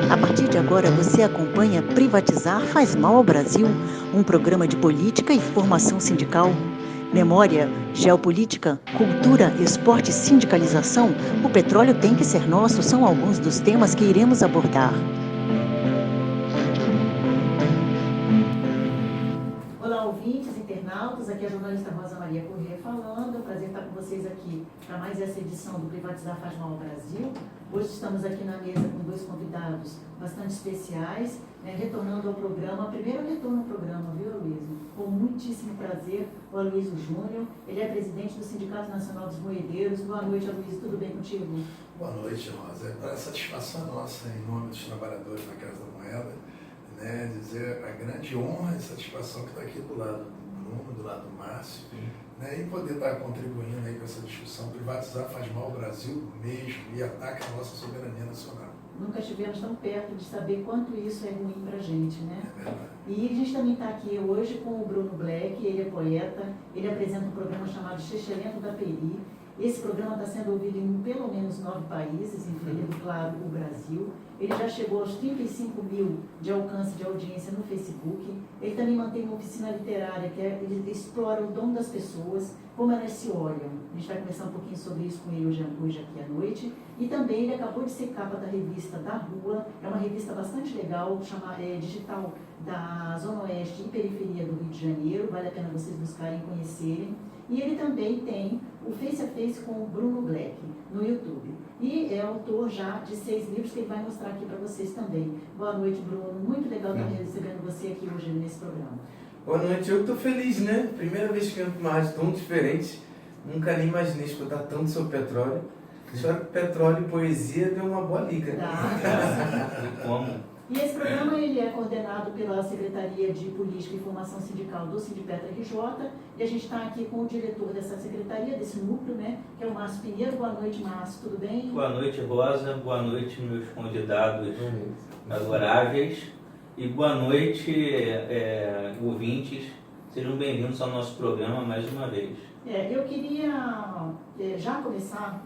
A partir de agora, você acompanha Privatizar faz mal ao Brasil, um programa de política e formação sindical. Memória, geopolítica, cultura, esporte e sindicalização, o petróleo tem que ser nosso, são alguns dos temas que iremos abordar. Olá, ouvintes, internautas, aqui é a jornalista Rosa Maria Corrêa falando. É um prazer estar com vocês aqui para mais essa edição do Privatizar faz mal ao Brasil. Hoje estamos aqui na mesa com dois convidados bastante especiais, retornando ao programa, primeiro retorno ao programa, viu, Aloysio? Com muitíssimo prazer, o Aloysio Júnior, ele é presidente do Sindicato Nacional dos Moedeiros. Boa noite, Aloysio, tudo bem contigo? Boa noite, Rosa. É para satisfação nossa, em nome dos trabalhadores da Casa da Moeda, dizer a grande honra e satisfação que está aqui do lado do Bruno, do lado do Márcio, e poder estar contribuindo aí com essa discussão. Privatizar faz mal ao Brasil mesmo e ataca a nossa soberania nacional. Nunca estivemos tão perto de saber quanto isso é ruim para a gente, né? É verdade. E a gente também está aqui hoje com o Bruno Black, ele é poeta, ele apresenta um programa chamado Xexelento da Peri. Esse programa está sendo ouvido em pelo menos 9 países, incluindo, claro, o Brasil. Ele já chegou aos 35 mil de alcance de audiência no Facebook. Ele também mantém uma oficina literária, ele explora o dom das pessoas, como elas se olham. A gente vai conversar um pouquinho sobre isso com ele hoje aqui à noite. E também ele acabou de ser capa da revista Da Rua, é uma revista bastante legal, digital, da Zona Oeste e Periferia do Rio de Janeiro. Vale a pena vocês buscarem e conhecerem. E ele também tem o Face a Face com o Bruno Black no YouTube. E é autor já de 6 livros que ele vai mostrar aqui para vocês também. Boa noite, Bruno. Muito legal estar recebendo você aqui hoje nesse programa. Boa noite. Eu estou feliz, né? Primeira vez que eu entro numa rádio tão diferente. Nunca nem imaginei escutar tanto sobre petróleo. Só que petróleo e poesia deu uma boa liga. Como? E esse programa ele é coordenado pela Secretaria de Política e Formação Sindical do Sindipetra RJ, e a gente está aqui com o diretor dessa secretaria, desse núcleo, que é o Márcio Pinheiro. Boa noite, Márcio, tudo bem? Boa noite, Rosa. Boa noite, meus convidados adoráveis. E boa noite, ouvintes. Sejam bem-vindos ao nosso programa mais uma vez. Eu queria já começar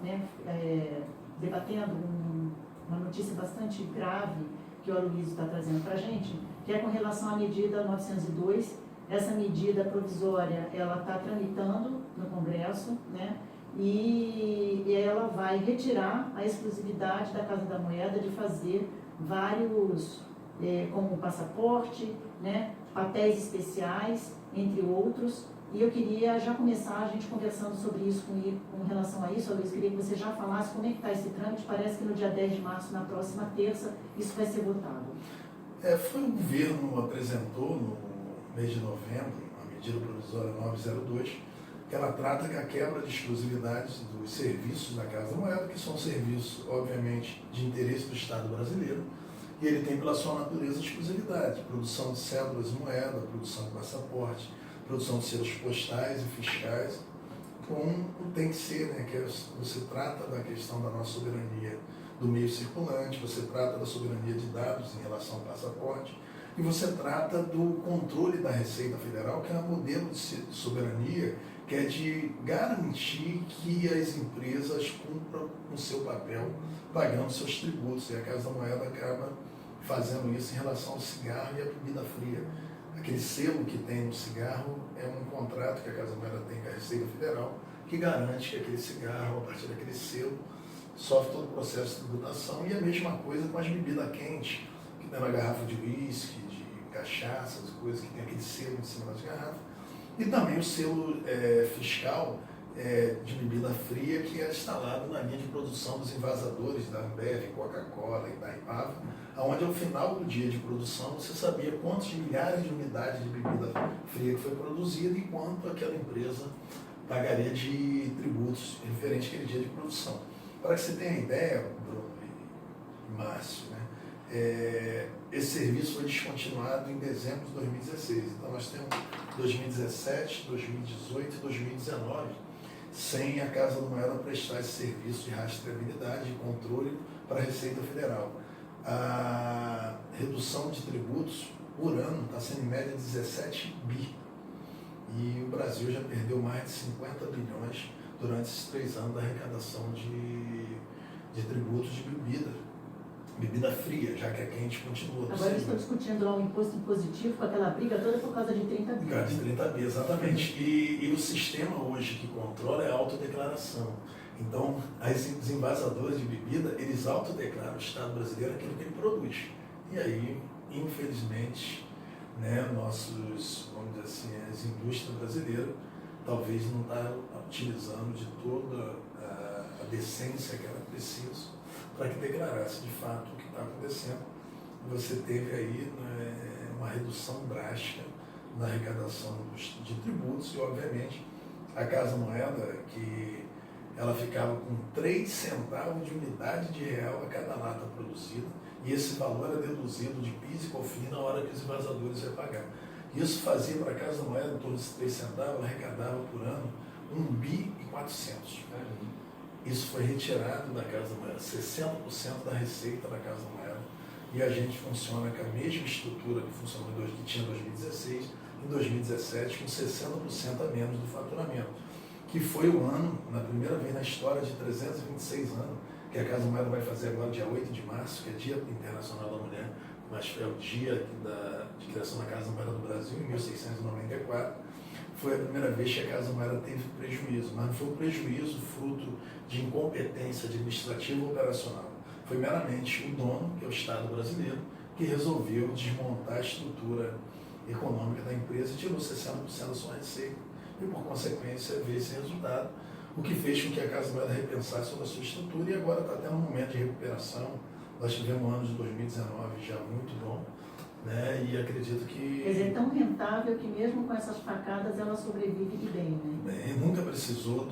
debatendo uma notícia bastante grave que o Aloysio está trazendo para a gente, que é com relação à medida 902. Essa medida provisória, ela está tramitando no Congresso, e ela vai retirar a exclusividade da Casa da Moeda de fazer vários, como passaporte, papéis especiais, entre outros. E eu queria já começar a gente conversando sobre isso, com relação a isso, Aloysio, queria que você já falasse como é que está esse trâmite. Parece que no dia 10 de março, na próxima terça, isso vai ser votado. Foi o governo apresentou no mês de novembro a medida provisória 902, que ela trata que a quebra de exclusividade dos serviços da Casa da Moeda, que são serviços, obviamente, de interesse do Estado brasileiro, e ele tem pela sua natureza exclusividade, produção de cédulas de moeda, produção de passaporte, produção de selos postais e fiscais, como tem que ser, que você trata da questão da nossa soberania do meio circulante, você trata da soberania de dados em relação ao passaporte, e você trata do controle da Receita Federal, que é um modelo de soberania que é de garantir que as empresas cumpram o seu papel pagando seus tributos, e a Casa da Moeda acaba fazendo isso em relação ao cigarro e à bebida fria. Aquele selo que tem no cigarro é um contrato que a Casa da Moeda tem com a Receita Federal, que garante que aquele cigarro, a partir daquele selo, sofre todo o processo de tributação. E a mesma coisa com as bebidas quentes, que tem na garrafa de uísque, de cachaça, as coisas que tem aquele selo em cima das garrafas. E também o selo fiscal de bebida fria, que é instalado na linha de produção dos envasadores da Ambev, Coca-Cola e da Ipava, onde ao final do dia de produção você sabia quantos milhares de unidades de bebida fria que foi produzida e quanto aquela empresa pagaria de tributos referente àquele dia de produção. Para que você tenha ideia, Bruno e Márcio, esse serviço foi descontinuado em dezembro de 2016. Então nós temos 2017, 2018 e 2019 sem a Casa da Moeda prestar esse serviço de rastreabilidade e controle para a Receita Federal. A redução de tributos por ano está sendo em média 17 bi. E o Brasil já perdeu mais de 50 bilhões durante esses 3 anos da arrecadação de tributos de bebida fria, já que a quente continua. Agora eles estão discutindo lá um imposto impositivo com aquela briga toda por causa de 30 bi. Por causa de 30 bi, exatamente. E o sistema hoje que controla é a autodeclaração. Então, os envasadores de bebida, eles autodeclaram o Estado brasileiro aquilo que ele produz. E aí, infelizmente, né, nossos, vamos dizer assim, as indústrias brasileiras talvez não estão utilizando de toda a decência que ela precisa para que declarasse de fato o que está acontecendo. Você teve aí, né, uma redução drástica na arrecadação de tributos e, obviamente, a Casa Moeda, que ela ficava com 3 centavos de unidade de real a cada lata produzida, e esse valor era deduzido de PIS e COFINS na hora que os envasadores iam pagar. Isso fazia para a Casa Moeda, em torno de 3 centavos, ela arrecadava por ano 1,4 bi. Isso foi retirado da Casa Moeda, 60% da receita da Casa Moeda, e a gente funciona com a mesma estrutura que funcionou que tinha em 2016, em 2017, com 60% a menos do faturamento, que foi o ano, na primeira vez na história de 326 anos, que a Casa Moeda vai fazer agora, dia 8 de março, que é Dia Internacional da Mulher, mas é o dia de criação da Casa Moeda do Brasil, em 1694, foi a primeira vez que a Casa Moeda teve prejuízo, mas não foi um prejuízo fruto de incompetência administrativa ou operacional. Foi meramente o dono, que é o Estado brasileiro, que resolveu desmontar a estrutura econômica da empresa e tirou 60% da sua receita. E, por consequência, veio esse resultado, o que fez com que a Casa Moeda repensasse sobre a sua estrutura e agora está tendo um momento de recuperação. Nós tivemos um ano de 2019 já muito bom, né? E acredito que... Quer dizer, é tão rentável que mesmo com essas facadas ela sobrevive de bem, né? E nunca precisou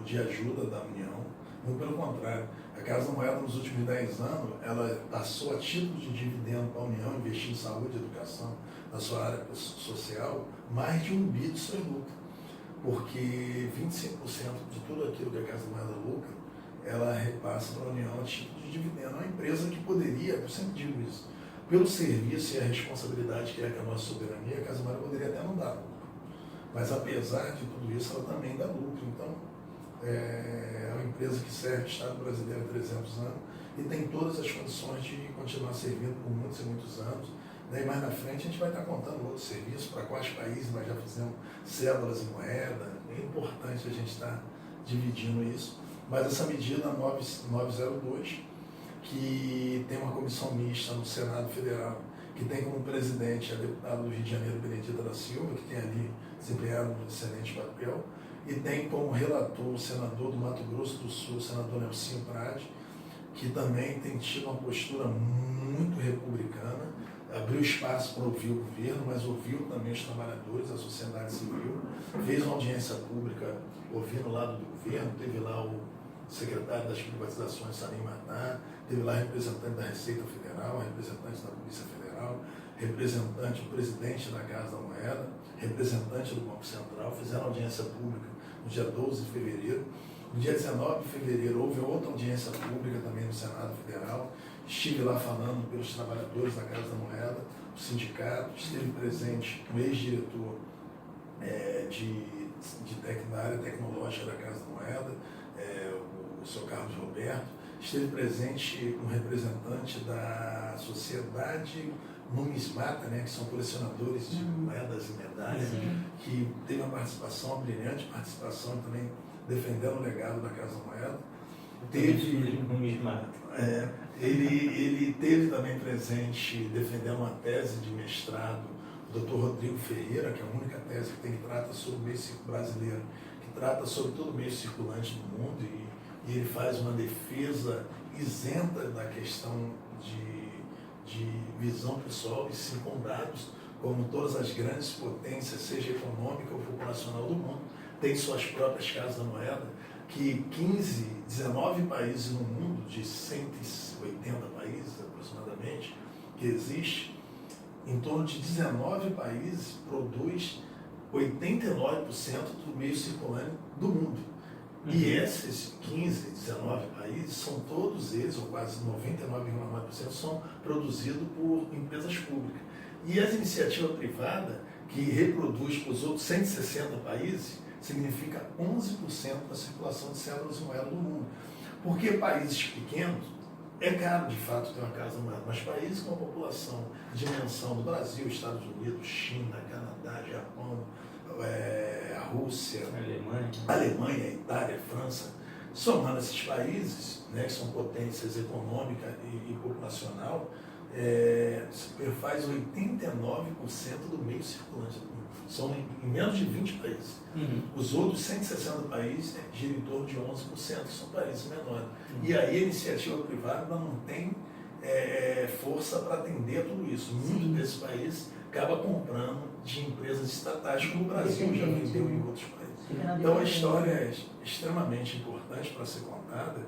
de ajuda da União, muito pelo contrário. A Casa Moeda, nos últimos 10 anos, ela passou a título de dividendo para a União, investir em saúde e educação, na sua área social, mais de 1 bi de seu lucro. Porque 25% de tudo aquilo que a Casa Moeda lucra, ela repassa para a União a título de dividendo. É uma empresa que poderia, eu sempre digo isso, pelo serviço e a responsabilidade que é a nossa soberania, a Casa Moeda poderia até não dar lucro. Mas apesar de tudo isso, ela também dá lucro. Então, é uma empresa que serve o Estado brasileiro há 300 anos e tem todas as condições de continuar servindo por muitos e muitos anos. Daí mais na frente a gente vai estar contando outros serviços, para quais países nós já fizemos cédulas e moeda. É importante a gente estar dividindo isso. Mas essa medida 902, que tem uma comissão mista no Senado Federal, que tem como presidente a deputada do Rio de Janeiro, Benedita da Silva, que tem ali desempenhado um excelente papel, e tem como relator o senador do Mato Grosso do Sul, o senador Nelsinho Prade, que também tem tido uma postura muito republicana, abriu espaço para ouvir o governo, mas ouviu também os trabalhadores, a sociedade civil, fez uma audiência pública ouvindo o lado do governo, teve lá o secretário das privatizações, Salim Matar, teve lá representante da Receita Federal, representante da Polícia Federal, representante, o presidente da Casa da Moeda, representante do Banco Central, fizeram audiência pública no dia 12 de fevereiro. No dia 19 de fevereiro houve outra audiência pública também no Senado Federal. Estive lá falando pelos trabalhadores da Casa da Moeda, o sindicato, esteve presente o ex-diretor da área tecnológica da Casa da Moeda, o senhor Carlos Roberto, esteve presente um representante da Sociedade Numismata, né, que são colecionadores de moedas e medalhas, que teve uma participação, uma brilhante participação também, defendendo o legado da Casa da Moeda. Ele teve também presente defendendo uma tese de mestrado do Dr. Rodrigo Ferreira, que é a única tese que trata sobre o meio brasileiro, que trata sobre todo o meio circulante do mundo, e ele faz uma defesa isenta da questão de visão pessoal e sim com dados, como todas as grandes potências, seja econômica ou populacional do mundo, têm suas próprias casas da moeda, que 19 países no mundo, de 180 países aproximadamente, que existe, em torno de 19 países produz 89% do meio circulante do mundo. E esses 15, 19 países, são todos eles, ou quase 99,9%, são produzidos por empresas públicas. E as iniciativas privadas, que reproduz para os outros 160 países, significa 11% da circulação de cédulas e moedas do mundo. Porque países pequenos É caro, de fato, ter uma casa da moeda, mas países com a população, dimensão do Brasil, Estados Unidos, China, Canadá, Japão, a Rússia, Alemanha, Itália, França, somando esses países, né, que são potências econômica e populacional, faz 89% do meio circulante. São em menos de 20 países. Os outros 160 países giram em torno de 11%, que são países menores. E aí a iniciativa privada não tem força para atender tudo isso. Muitos desses países acaba comprando de empresas estatais, como o Brasil já vendeu em outros países. Então a história é extremamente importante para ser contada.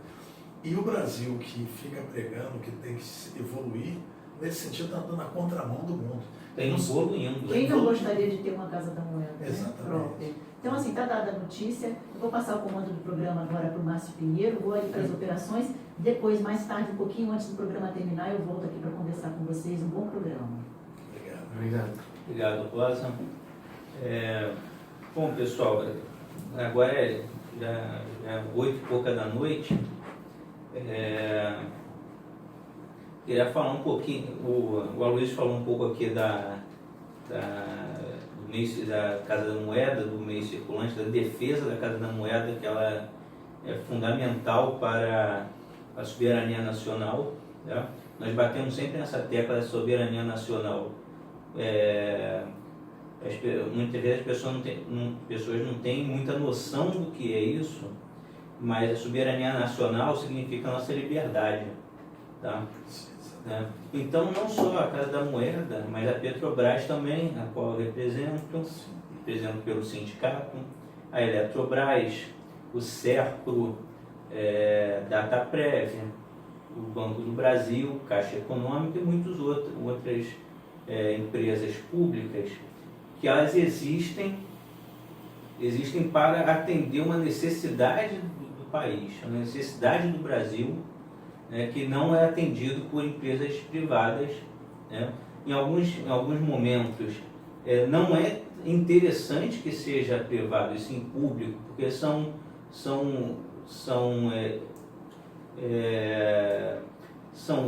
E o Brasil, que fica pregando que tem que evoluir, nesse sentido está andando na contramão do mundo. Tem evoluindo. Quem não gostaria de ter uma casa da moeda, Exatamente. Né, própria? Então, assim, está dada a notícia. Eu vou passar o comando do programa agora para o Márcio Pinheiro, vou ali para as operações. Depois, mais tarde, um pouquinho antes do programa terminar, eu volto aqui para conversar com vocês. Um bom programa. Obrigado. Obrigado, Rosa. Bom, pessoal, agora já 8 e pouca da noite. Queria falar um pouquinho, o Aloysio falou um pouco aqui da Casa da Moeda, do meio circulante, da defesa da Casa da Moeda, que ela é fundamental para a soberania nacional. Né? Nós batemos sempre nessa tecla da soberania nacional. Muitas vezes as pessoas não têm muita noção do que é isso, mas a soberania nacional significa a nossa liberdade. Tá? Então, não só a Casa da Moeda, mas a Petrobras também, a qual eu represento pelo sindicato, a Eletrobras, o Serpro, Dataprev, o Banco do Brasil, Caixa Econômica e muitas outras empresas públicas, que elas existem para atender uma necessidade do país, uma necessidade do Brasil, que não é atendido por empresas privadas. Né? Em alguns momentos não é interessante que seja privado e sim público, porque são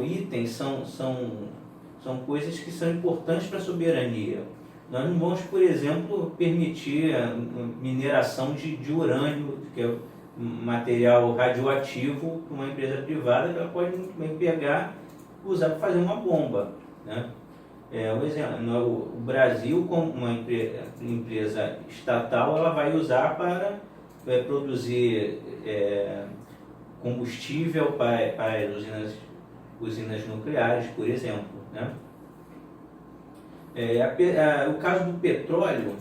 itens, são coisas que são importantes para a soberania. Nós não vamos, por exemplo, permitir a mineração de urânio, que é material radioativo, para uma empresa privada, que ela pode muito bem pegar e usar para fazer uma bomba. Né? Um exemplo, o Brasil, como uma empresa estatal, ela vai usar para produzir combustível para as usinas nucleares, por exemplo. Né? O caso do petróleo,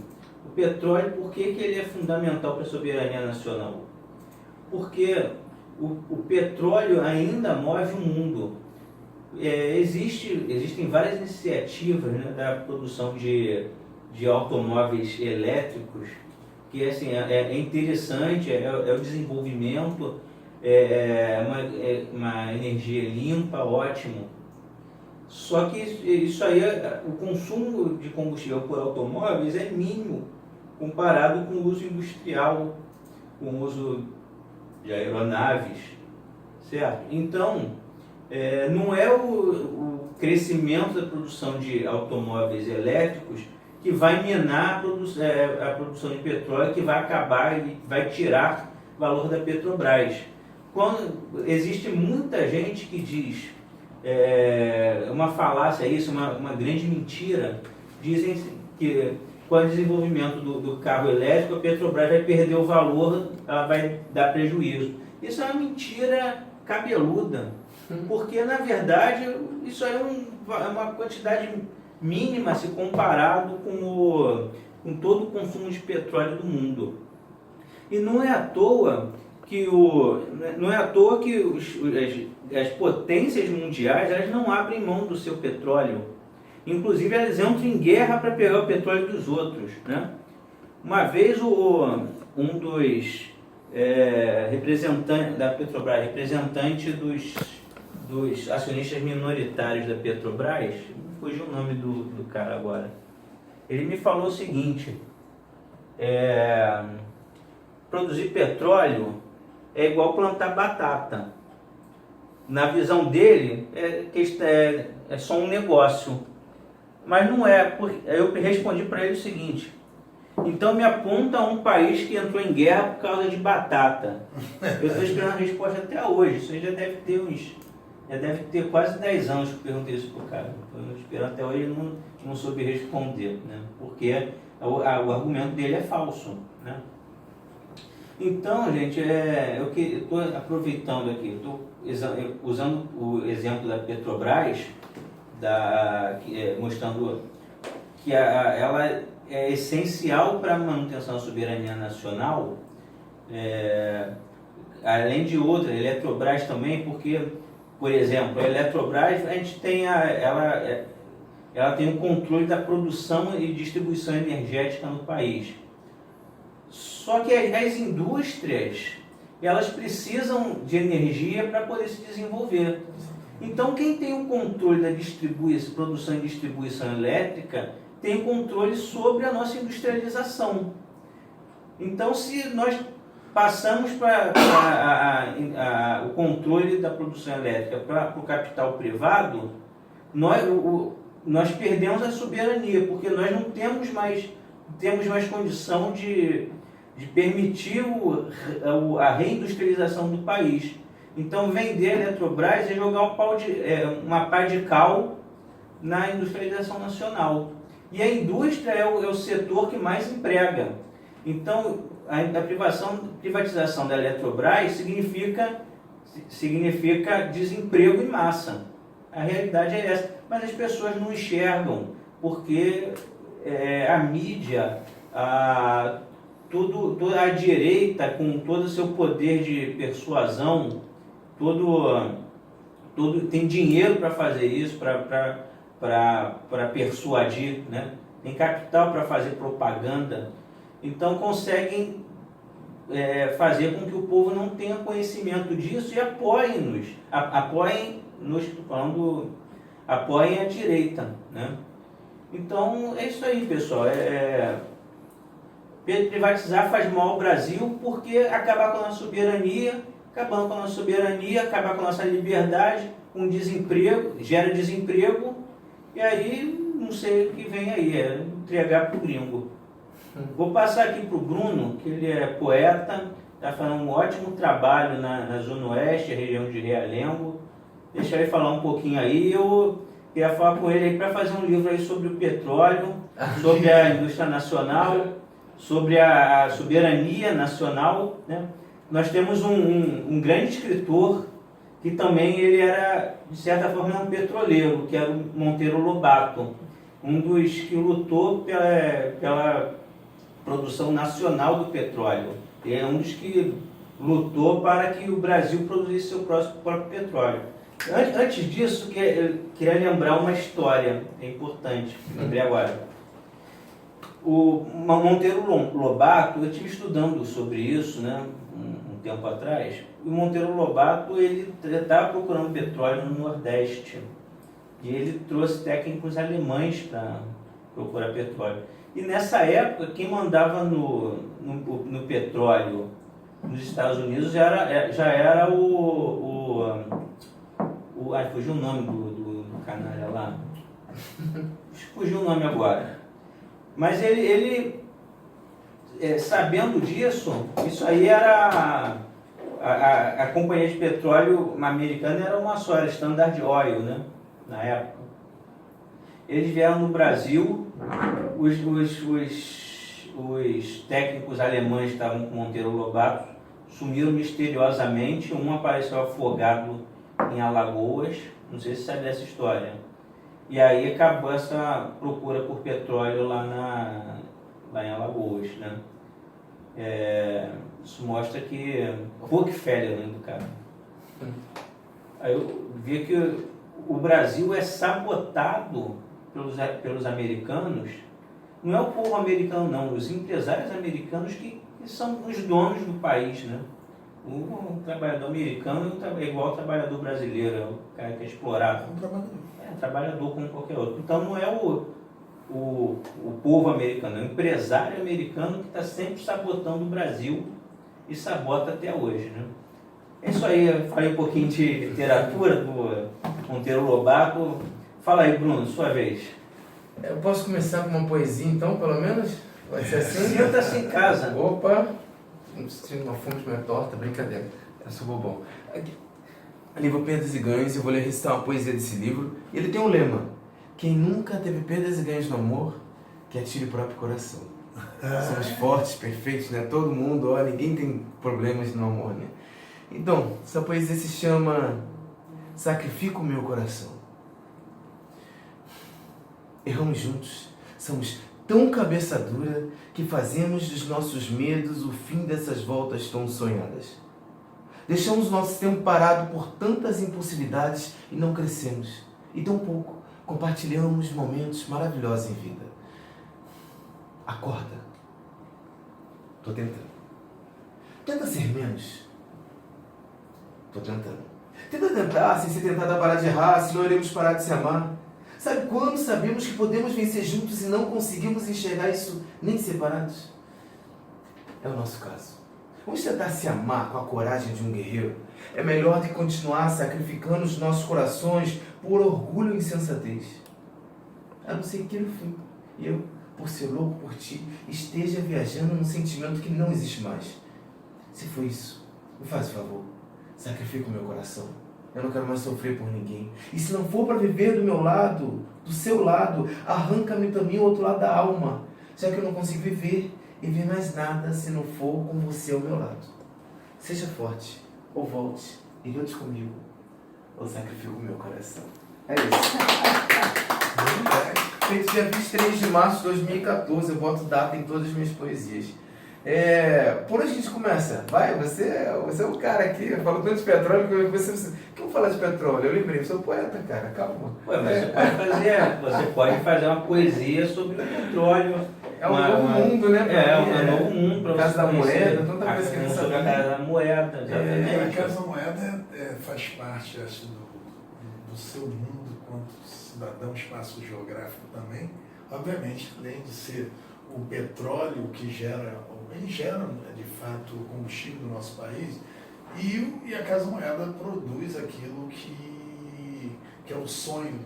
por que ele é fundamental para a soberania nacional? Porque o petróleo ainda move o mundo. Existem várias iniciativas, né, da produção de automóveis elétricos, que assim, é interessante, é o desenvolvimento, uma energia limpa, ótimo. Só que isso aí, o consumo de combustível por automóveis é mínimo comparado com o uso industrial, com o uso de aeronaves, certo? Então, não é o crescimento da produção de automóveis elétricos que vai minar a produção de petróleo, que vai acabar e vai tirar valor da Petrobras. Existe muita gente que diz, uma falácia isso, uma grande mentira, dizem que com o desenvolvimento do carro elétrico, a Petrobras vai perder o valor, ela vai dar prejuízo. Isso é uma mentira cabeluda, porque na verdade isso aí é uma quantidade mínima se comparado com todo o consumo de petróleo do mundo. E não é à toa que as potências mundiais, elas não abrem mão do seu petróleo. Inclusive, elas entram em guerra para pegar o petróleo dos outros. Né? Uma vez, um dos representantes da Petrobras, representante dos acionistas minoritários da Petrobras, fugiu o nome do cara agora, ele me falou o seguinte: produzir petróleo é igual plantar batata. na visão dele, é só um negócio. Mas não é, porque eu respondi para ele o seguinte: então me aponta um país que entrou em guerra por causa de batata. Eu estou esperando a resposta até hoje. Isso aí já deve ter quase 10 anos que eu perguntei isso pro cara. Estou esperando até hoje e não soube responder, né? Porque o argumento dele é falso, né? Então, gente, eu estou aproveitando aqui, estou usando o exemplo da Petrobras, mostrando que ela é essencial para a manutenção da soberania nacional, além de outra, a Eletrobras também, porque, por exemplo, a Eletrobras, a gente tem ela tem o controle da produção e distribuição energética no país. Só que as indústrias, elas precisam de energia para poder se desenvolver. Então, quem tem o controle da produção e distribuição elétrica tem o controle sobre a nossa industrialização. Então, se nós passamos o controle da produção elétrica para o capital privado, nós perdemos a soberania, porque nós não temos mais condição de permitir a reindustrialização do país. Então, vender a Eletrobras é jogar uma pá de cal na industrialização nacional. E a indústria é o setor que mais emprega. Então, a privatização da Eletrobras significa desemprego em massa. A realidade é essa. Mas as pessoas não enxergam, porque a mídia, toda a direita, com todo o seu poder de persuasão, tem dinheiro para fazer isso, para persuadir, né? Tem capital para fazer propaganda, então conseguem fazer com que o povo não tenha conhecimento disso e apoiem a direita, né? Então é isso aí, pessoal. Privatizar faz mal ao Brasil, porque acabar com a nossa soberania, acabando com a nossa soberania, acabar com a nossa liberdade, com desemprego, gera desemprego, e aí não sei o que vem aí, entregar para o gringo. Vou passar aqui para o Bruno, que ele é poeta, está fazendo um ótimo trabalho na Zona Oeste, região de Realengo. Deixa ele falar um pouquinho aí. Eu queria falar com ele aí para fazer um livro aí sobre o petróleo, sobre a indústria nacional, sobre a soberania nacional, né? Nós temos um grande escritor que também ele era, de certa forma, um petroleiro, que era o Monteiro Lobato, um dos que lutou pela produção nacional do petróleo. Ele é um dos que lutou para que o Brasil produzisse seu próprio petróleo. Antes disso, eu queria lembrar uma história importante, lembrei agora. O Monteiro Lobato, eu estive estudando sobre isso, né, um tempo atrás. O Monteiro Lobato, ele estava procurando petróleo no Nordeste. E ele trouxe técnicos alemães para procurar petróleo. E nessa época, quem mandava no petróleo nos Estados Unidos já era fugiu o nome do canalha lá. Fugiu o nome agora. Mas ele sabendo disso, isso aí era a companhia de petróleo americana era uma só, era Standard Oil, né, na época. Eles vieram no Brasil, os técnicos alemães que estavam com Monteiro Lobato sumiram misteriosamente, um apareceu afogado em Alagoas, não sei se você sabe dessa história. E aí acabou essa procura por petróleo lá em Alagoas, né? Isso mostra que Rockefeller, né, do cara. Aí eu vi que o Brasil é sabotado pelos americanos. Não é o povo americano, não, os empresários americanos que são os donos do país, né? O trabalhador americano é igual ao trabalhador brasileiro, é o cara que é explorado. É um trabalhador como qualquer outro. Então não é o povo americano, é o empresário americano que está sempre sabotando o Brasil e sabota até hoje, né? É isso aí, eu falei um pouquinho de literatura do Monteiro Lobato. Fala aí, Bruno, sua vez. Eu posso começar com uma poesia então, pelo menos? Vai ser assim? Sinta-se em casa. Opa! Não sinto uma fonte meio torta, brincadeira. Eu sou bobão. Aqui. Livro Perdas e Ganhos, eu vou ler recitar uma poesia desse livro. Ele tem um lema: quem nunca teve perdas e ganhos no amor, que atire o próprio coração. Somos fortes, perfeitos, né? Todo mundo, ó, ninguém tem problemas no amor, né? Então, essa poesia se chama Sacrifico o Meu Coração. Erramos juntos, somos tão cabeça dura que fazemos dos nossos medos o fim dessas voltas tão sonhadas. Deixamos nosso tempo parado por tantas impulsividades e não crescemos. E tão pouco compartilhamos momentos maravilhosos em vida. Acorda. Tô tentando. Tenta ser menos. Tô tentando. Tenta tentar, sem ser tentado a parar de errar, senão iremos parar de se amar. Sabe quando sabemos que podemos vencer juntos e não conseguimos enxergar isso nem separados? É o nosso caso. Vamos tentar se amar com a coragem de um guerreiro. É melhor do que continuar sacrificando os nossos corações por orgulho e insensatez. A não ser que no fim, eu, por ser louco por ti, esteja viajando num sentimento que não existe mais. Se for isso, me faz um favor, sacrifica o meu coração. Eu não quero mais sofrer por ninguém. E se não for para viver do meu lado, do seu lado, arranca-me também o outro lado da alma, já que eu não consigo viver e ver mais nada se não for com você ao meu lado. Seja forte, ou volte e lute comigo, ou sacrifico o meu coração. É isso. Feito dia 23 de março de 2014, eu boto data em todas as minhas poesias. Por onde a gente começa? Vai, você é o cara aqui, eu falo tanto de petróleo que você que eu vou falar de petróleo? Eu lembrei, eu sou poeta, cara, calma. Ué, mas você pode fazer uma poesia sobre o petróleo. É um novo mundo, né? Um novo mundo para você. Casa da conhecer. Moeda, tanta coisa que não sobre a sabia. Casa da Moeda, exatamente. A Casa da Moeda faz parte, acho, do seu mundo quanto cidadão, espaço geográfico também. Obviamente, além de ser o petróleo que gera, de fato, o combustível do nosso país, e a Casa Moeda produz aquilo que é o sonho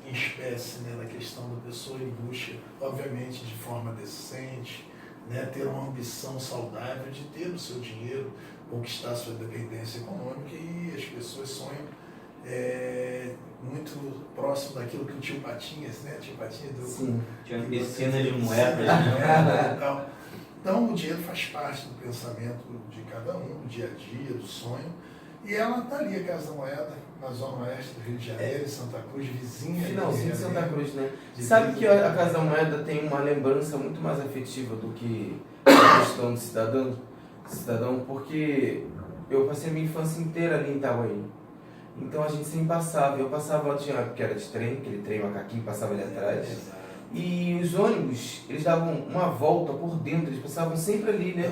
em espécie, né, na questão da pessoa em busca, obviamente, de forma decente, né, ter uma ambição saudável de ter o seu dinheiro, conquistar a sua independência econômica, e as pessoas sonham muito próximo daquilo que o tio Patinhas, né? Tio Patinhas Sim. Tinha uma piscina de moedas. Então, o dinheiro faz parte do pensamento de cada um, do dia a dia, do sonho. E ela está ali, a Casa da Moeda, na Zona Oeste do Rio de Janeiro, em Santa Cruz, vizinha. Finalzinho de Santa Cruz, né? Sabe que a Casa da Moeda tem uma lembrança muito mais afetiva do que a questão do cidadão, porque eu passei a minha infância inteira ali em Itaguaí. Então a gente sempre passava, eu passava lá, tinha uma época que era de trem, aquele trem macaquinho passava ali atrás. E os ônibus, eles davam uma volta por dentro, eles passavam sempre ali, né?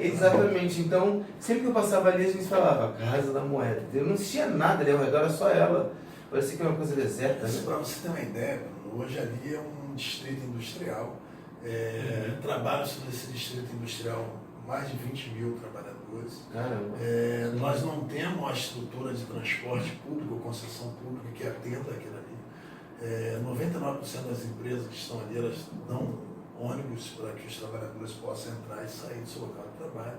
Exatamente. Então, sempre que eu passava ali, a gente falava Casa da Moeda. Eu não existia nada ali ao redor, era só ela. Parecia que era uma coisa deserta, né? Para você ter uma ideia, hoje ali é um distrito industrial. Trabalham-se nesse distrito industrial mais de 20 mil trabalhadores. Caramba. Nós não temos uma estrutura de transporte público ou concessão pública que atenda aquilo ali. 99% das empresas que estão ali, elas dão ônibus para que os trabalhadores possam entrar e sair do seu local de trabalho.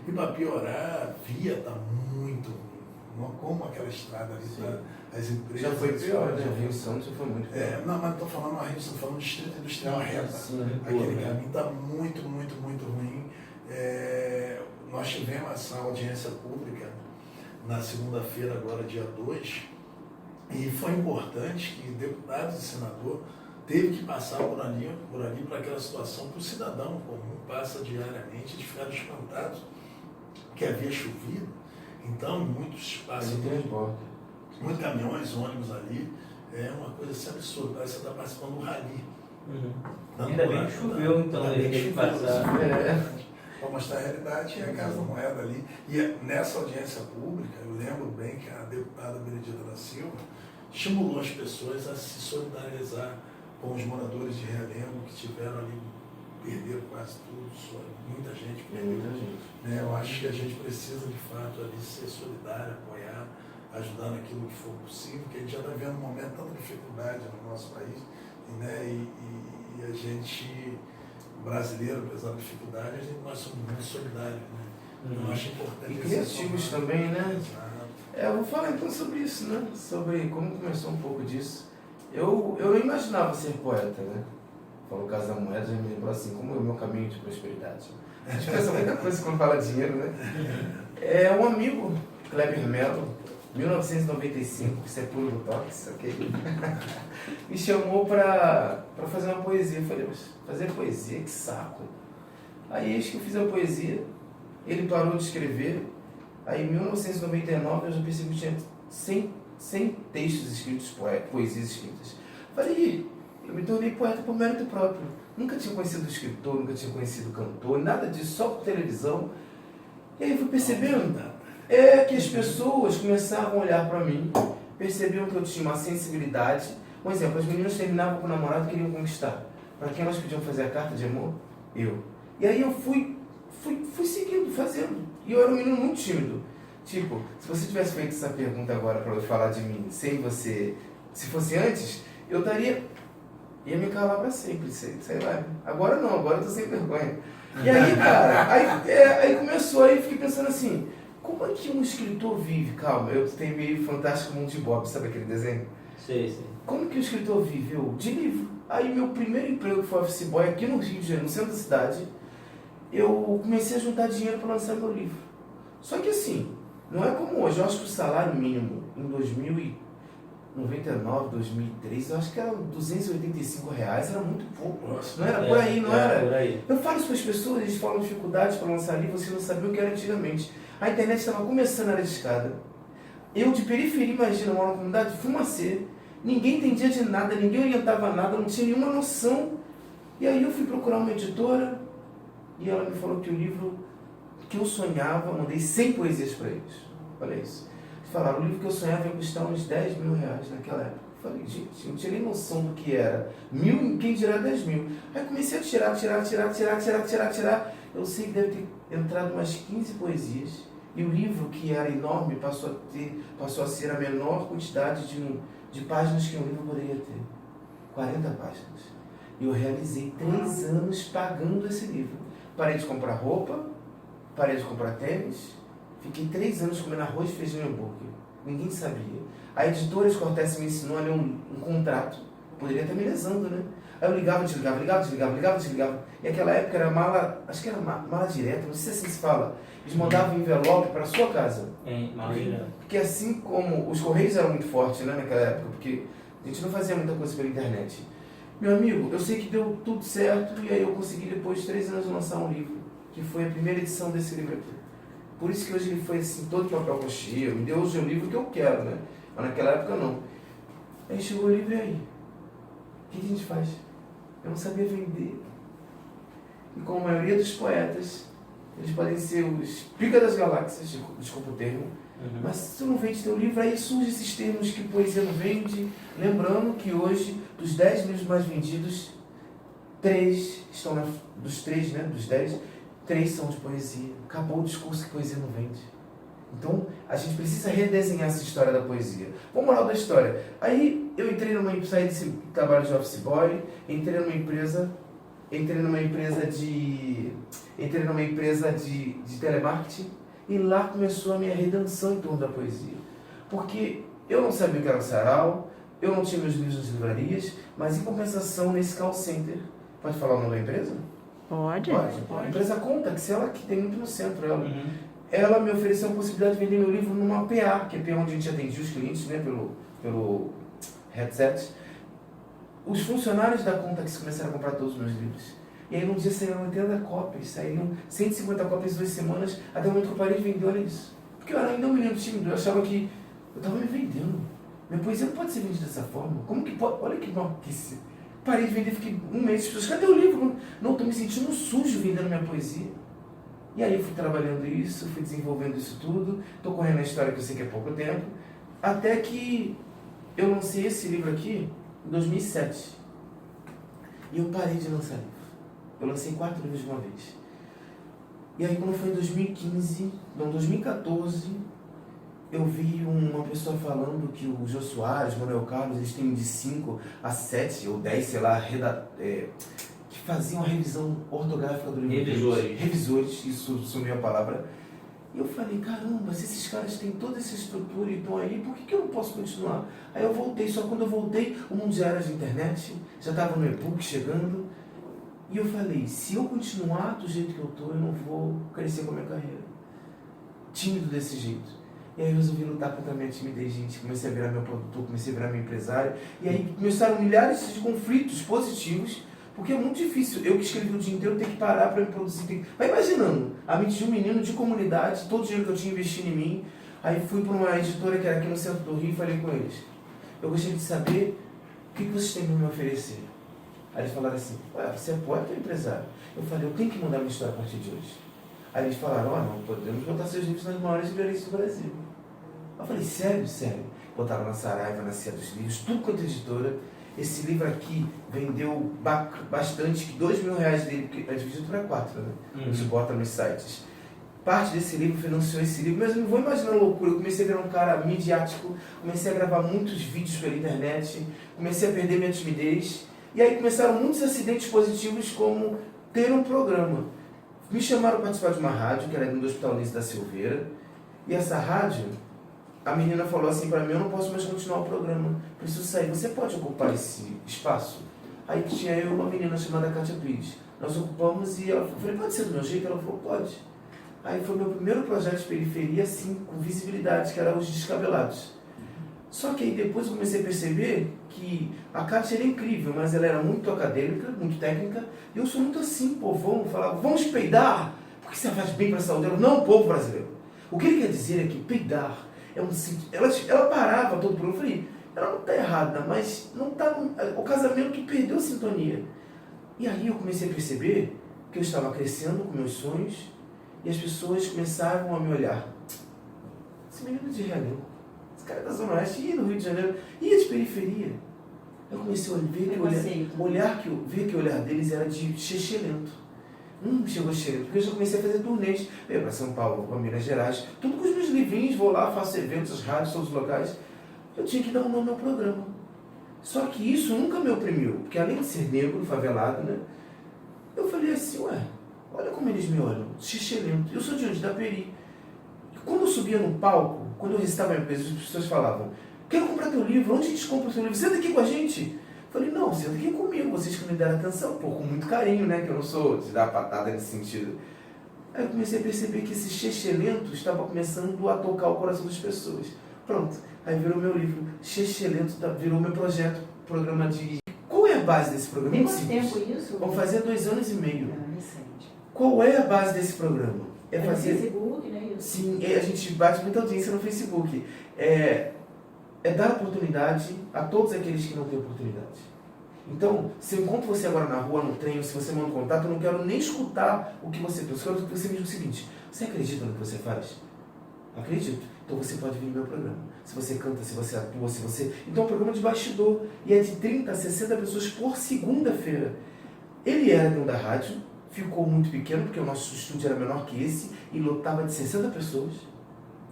E para piorar, a via está muito ruim. Não como aquela estrada ali para as empresas. Já foi pior, né? Rio Santos já foi muito pior. Não, mas estou falando a Rio, estou falando do distrito industrial reta. Aquele caminho está muito, muito, muito ruim. Nós tivemos essa audiência pública na segunda-feira, agora dia 2, e foi importante que deputados e senador teve que passar por ali para aquela situação que o cidadão comum passa diariamente, de ficar espantados que havia chovido. Então, muitos passam, muitos caminhões, ônibus ali, é uma coisa assim absurda, parece que você está participando do rally. Ainda bem que choveu, então, ele teve que passar. Para mostrar a realidade, e a Casa da Moeda ali. E nessa audiência pública, eu lembro bem que a deputada Benedita da Silva estimulou as pessoas a se solidarizar com os moradores de Realengo que tiveram ali perderam quase tudo, muita gente É perdeu. muita gente. Né? Eu acho que a gente precisa, de fato, ali ser solidário, apoiar, ajudar naquilo que for possível, porque a gente já está vivendo um momento de tanta dificuldade no nosso país, né? E a gente, brasileiro, apesar da dificuldade, nós somos muito solidários. Né? Eu acho importante. E criativos também, né? Exato. Eu vou falar então sobre isso, né? Sobre como começou um pouco disso. Eu não imaginava ser poeta, né? Falou Casa da Moeda, já me lembrou assim, como é o meu caminho de prosperidade. A gente pensa muita coisa quando fala dinheiro, né? É um amigo, Kleber Melo, 1995, isso é puro botox, ok? Me chamou pra fazer uma poesia. Eu falei, mas fazer poesia, que saco. Aí eis que eu fiz a poesia, ele parou de escrever, aí em 1999 eu já percebi que tinha 100 textos escritos, poesias escritas. Falei, eu me tornei poeta por mérito próprio. Nunca tinha conhecido escritor, nunca tinha conhecido cantor, nada disso, só por televisão. E aí eu fui percebendo que as pessoas começavam a olhar para mim, percebiam que eu tinha uma sensibilidade. Por exemplo, as meninas terminavam com o namorado e queriam conquistar. Para quem elas podiam fazer a carta de amor? Eu. E aí eu fui seguindo, fazendo. E eu era um menino muito tímido. Tipo, se você tivesse feito essa pergunta agora para eu falar de mim sem você, se fosse antes, eu ia me calar para sempre, sei lá. Agora não, agora eu tô sem vergonha. E aí, cara, aí começou, aí eu fiquei pensando assim, como é que um escritor vive? Calma, eu tenho meio Fantástico Mundo de Bob, sabe aquele desenho? Sei. Como que o escritor vive? Eu, de livro. Aí meu primeiro emprego foi office boy aqui no Rio de Janeiro, no centro da cidade. Eu comecei a juntar dinheiro para lançar meu livro. Só que assim, não é como hoje. Eu acho que o salário mínimo em 2099, 2003, eu acho que era R$285, era muito pouco. Não era por aí, não era? Por aí. Eu falo isso para as pessoas, eles falam dificuldades para lançar livro, você não sabia o que era antigamente. A internet estava começando a era de escada. Eu de periferia, imagina, moro numa comunidade de Fumacê, ninguém entendia de nada, ninguém orientava nada, não tinha nenhuma noção. E aí eu fui procurar uma editora e ela me falou que o livro que eu sonhava, mandei 100 poesias para eles. Olha isso. Falaram, o livro que eu sonhava ia custar uns R$10 mil naquela época. Eu falei, gente, eu não tinha nem noção do que era. 1.000, quem dirá 10 mil. Aí comecei a tirar. Eu sei que deve ter entrado umas 15 poesias. E o livro, que era enorme, passou a ser a menor quantidade de páginas que um livro poderia ter. 40 páginas. E eu realizei 3 anos pagando esse livro. Parei de comprar roupa, parei de comprar tênis. Fiquei 3 anos comendo arroz, feijão e hambúrguer. Ninguém sabia. A editora Cortez me ensinou a ler um contrato. Poderia estar me lesando, né? Aí eu ligava. E naquela época era mala, acho que era mala direta, não sei se assim se fala. Eles mandavam envelope para sua casa. Mala direta. Porque assim como os correios eram muito fortes, né, naquela época, porque a gente não fazia muita coisa pela internet. Meu amigo, eu sei que deu tudo certo e aí eu consegui depois de 3 anos lançar um livro, que foi a primeira edição desse livro aqui. Por isso que hoje ele foi assim, todo papel coxinha, me deu hoje o livro que eu quero, né? Mas naquela época não. Aí chegou o livro e aí? O que a gente faz? Eu não sabia vender. E como a maioria dos poetas, eles podem ser os pica das galáxias, desculpa o termo, mas se tu não vende teu livro, aí surgem esses termos que poesia não vende. Lembrando que hoje, dos 10 livros mais vendidos, 3 estão dos 3, né? Dos 10, 3 são de poesia. Acabou o discurso que poesia não vende. Então, a gente precisa redesenhar essa história da poesia. Vamos moral da história. Aí, eu saí desse trabalho de office boy, entrei numa empresa de telemarketing, e lá começou a minha redenção em torno da poesia. Porque eu não sabia o que era o sarau, eu não tinha meus livros nas livrarias, mas em compensação, nesse call center, pode falar o nome da empresa? Pode. A empresa Contax, ela que tem muito no centro, ela me ofereceu a possibilidade de vender meu livro numa PA, que é PA onde a gente atendia os clientes, né, pelo headset. Os funcionários da Contax começaram a comprar todos os meus livros. E aí num dia saíram 80 cópias, saíram 150 cópias em 2 semanas, até o momento que eu parei de vender, olha isso. Porque eu era ainda um menino tímido, eu achava que eu estava me vendendo. Minha poesia não pode ser vendida dessa forma. Como que pode? Olha que maluquice. Parei de vender, fiquei um mês, as pessoas, cadê o livro? Não, estou me sentindo sujo vendendo minha poesia. E aí eu fui trabalhando isso, fui desenvolvendo isso tudo, estou correndo a história que eu sei que é pouco tempo, até que eu lancei esse livro aqui em 2007. E eu parei de lançar livro. Eu lancei 4 livros de uma vez. E aí quando foi em 2014, eu vi uma pessoa falando que o Jô Soares, Manuel Carlos, eles têm de 5 a 7 ou 10, sei lá, que faziam a revisão ortográfica do livro. Revisores, isso sumiu a palavra. E eu falei, caramba, se esses caras têm toda essa estrutura e estão aí, por que eu não posso continuar? Aí eu voltei, só quando eu voltei, o mundo já era de internet, já estava no e-book chegando. E eu falei, se eu continuar do jeito que eu estou, eu não vou crescer com a minha carreira. Tímido desse jeito. E aí eu resolvi lutar contra a minha timidez, gente. Comecei a virar meu produtor, comecei a virar meu empresário. E aí começaram milhares de conflitos positivos, porque é muito difícil. Eu que escrevi o dia inteiro ter que parar para me produzir. Vai imaginando, a mente de um menino de comunidade, todo o dinheiro que eu tinha investido em mim. Aí fui para uma editora que era aqui no centro do Rio e falei com eles. Eu gostaria de saber o que vocês têm para me oferecer. Aí eles falaram assim, você é poeta ou empresário? Eu falei, eu tenho que mudar minha história a partir de hoje. Aí eles falaram, não podemos botar seus livros nas maiores livrarias do Brasil. Eu falei, sério? Sério. Botaram na Saraiva, na Cia dos Livros, tudo quanto é editora. Esse livro aqui vendeu bastante, que R$2.000 dele, porque é dividido para 4, né? A gente bota nos sites. Parte desse livro financiou esse livro, mas eu não vou imaginar loucura. Eu comecei a virar um cara midiático, comecei a gravar muitos vídeos pela internet, comecei a perder minha timidez. E aí começaram muitos acidentes positivos, como ter um programa. Me chamaram para participar de uma rádio, que era do Hospital Lício da Silveira, e essa rádio, a menina falou assim para mim, eu não posso mais continuar o programa, preciso sair, você pode ocupar esse espaço? Aí tinha eu e uma menina chamada Kátia Pires, nós ocupamos e ela falou, pode ser do meu jeito? Ela falou, pode. Aí foi meu primeiro projeto de periferia, assim, com visibilidade, que era os Descabelados. Só que aí depois eu comecei a perceber que a Kátia era incrível, mas ela era muito acadêmica, muito técnica, e eu sou muito assim, povão, falava, vamos peidar, porque isso faz bem para a saúde. Não, povo brasileiro. O que ele quer dizer é que peidar é um sentido. Ela parava todo o programa, eu falei, ela não está errada, mas não tá, o casamento perdeu a sintonia. E aí eu comecei a perceber que eu estava crescendo com meus sonhos, e as pessoas começaram a me olhar. Esse menino de Realengo, esse cara da Zona Oeste, e no Rio de Janeiro, e de periferia. Eu comecei a ver que o olhar deles era de xexelento. Chegou xerento, porque eu já comecei a fazer turnês. Eu ia para São Paulo, para Minas Gerais, tudo com os meus livrinhos, vou lá, faço eventos, rádios, todos os locais. Eu tinha que dar um nome ao programa. Só que isso nunca me oprimiu, porque além de ser negro, favelado, né? Eu falei assim, olha como eles me olham, xixelento. Eu sou de onde? Da Peri. E quando eu subia no palco, quando eu recitava minha peça, as pessoas falavam, quero comprar teu livro, onde a gente compra teu livro? Senta aqui com a gente. Eu falei, não, senta aqui comigo, vocês que me deram atenção, pô, com muito carinho, né? Que eu não sou de dar patada nesse sentido. Aí eu comecei a perceber que esse xixelento estava começando a tocar o coração das pessoas. Pronto, aí virou meu livro, Xixelento, virou meu projeto, programa de... Qual é a base desse programa? Tem quanto tempo isso? Vamos fazer 2 anos e meio. Recente. Qual é a base desse programa? É fazer... no Facebook, né? Isso. Sim, a gente bate muita audiência no Facebook. É dar oportunidade a todos aqueles que não têm oportunidade. Então, se eu encontro você agora na rua, no trem, ou se você manda um contato, eu não quero nem escutar o que você pensa. Eu quero que você me diga o seguinte, você acredita no que você faz? Acredito. Então você pode vir no meu programa. Se você canta, se você atua, se você... Então é um programa de bastidor. E é de 30 a 60 pessoas por segunda-feira. Ele era dentro da rádio, ficou muito pequeno, porque o nosso estúdio era menor que esse, e lotava de 60 pessoas.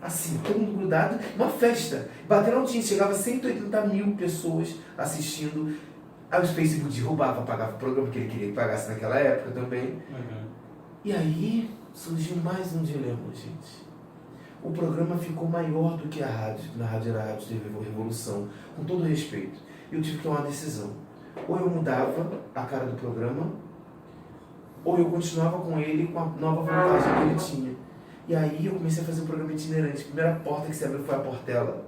Assim, todo mundo grudado, uma festa. Batendo audiência, chegava a 180 mil pessoas assistindo. Aí o Facebook derrubava, pagava o programa que ele queria que pagasse naquela época também. E aí surgiu mais um dilema, gente. O programa ficou maior do que a rádio. Na rádio era a Rádio TV Revolução, com todo respeito. Eu tive que tomar uma decisão. Ou eu mudava a cara do programa, ou eu continuava com ele com a nova vantagem que ele tinha. E aí eu comecei a fazer um programa itinerante. A primeira porta que se abriu foi a Portela.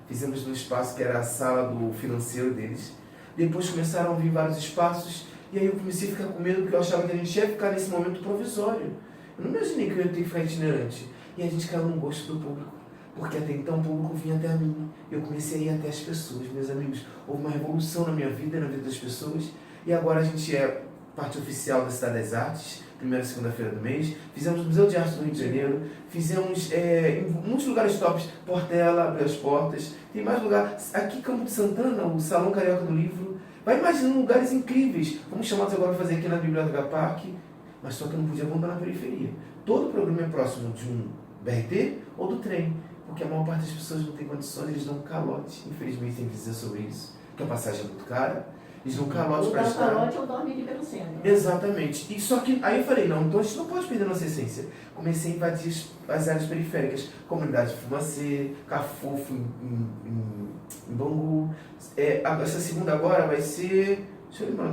Fizemos no espaço que era a sala do financeiro deles. Depois começaram a vir vários espaços. E aí eu comecei a ficar com medo, porque eu achava que a gente ia ficar nesse momento provisório. Eu não imaginei que eu ia ter que ficar itinerante. E a gente caiu no gosto do público. Porque até então o público vinha até a mim. Eu comecei a ir até as pessoas, meus amigos. Houve uma revolução na minha vida e na vida das pessoas. E agora a gente é parte oficial da Cidade das Artes, primeira e segunda-feira do mês, fizemos no Museu de Arte do Rio de Janeiro, fizemos em muitos lugares tops, Portela abriu as portas, tem mais lugares, aqui Campo de Santana, o Salão Carioca do Livro, vai imaginando lugares incríveis, fomos chamados agora para fazer aqui na Biblioteca Parque, mas só que eu não podia abandonar a periferia. Todo programa é próximo de um BRT ou do trem, porque a maior parte das pessoas não tem condições, eles dão um calote, infelizmente tem que dizer sobre isso, que a passagem é muito cara, eles dão um calote para estar... Ou dá um calote ou dorme aqui pelo centro. Exatamente. E só que aí eu falei, não, então a gente não pode perder nossa essência. Comecei a invadir as áreas periféricas, comunidade de Fumacê, Cafofo, em Bangu. Essa segunda agora vai ser...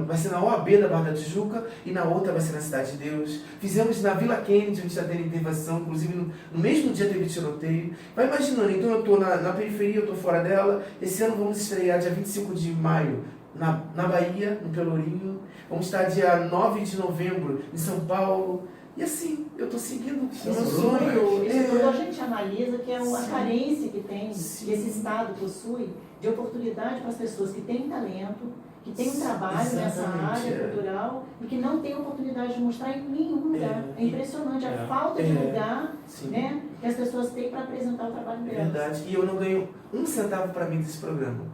Vai ser na OAB da Barra da Tijuca e na outra vai ser na Cidade de Deus. Fizemos na Vila Kennedy, onde já teve intervenção, inclusive no mesmo dia teve tiroteio. Vai imaginando, então eu estou na periferia, eu estou fora dela. Esse ano vamos estrear dia 25 de maio na Bahia, no Pelourinho. Vamos estar dia 9 de novembro em São Paulo. E assim, eu estou seguindo o meu sonho. Isso tudo a gente analisa que é uma Sim. carência que tem, Sim. que esse Estado possui, de oportunidade para as pessoas que têm talento, que têm um trabalho nessa Exatamente, área cultural e que não têm oportunidade de mostrar em nenhum lugar. É impressionante a falta de lugar, Sim. né, que as pessoas têm para apresentar o trabalho É delas. verdade. E eu não ganho um centavo para mim desse programa.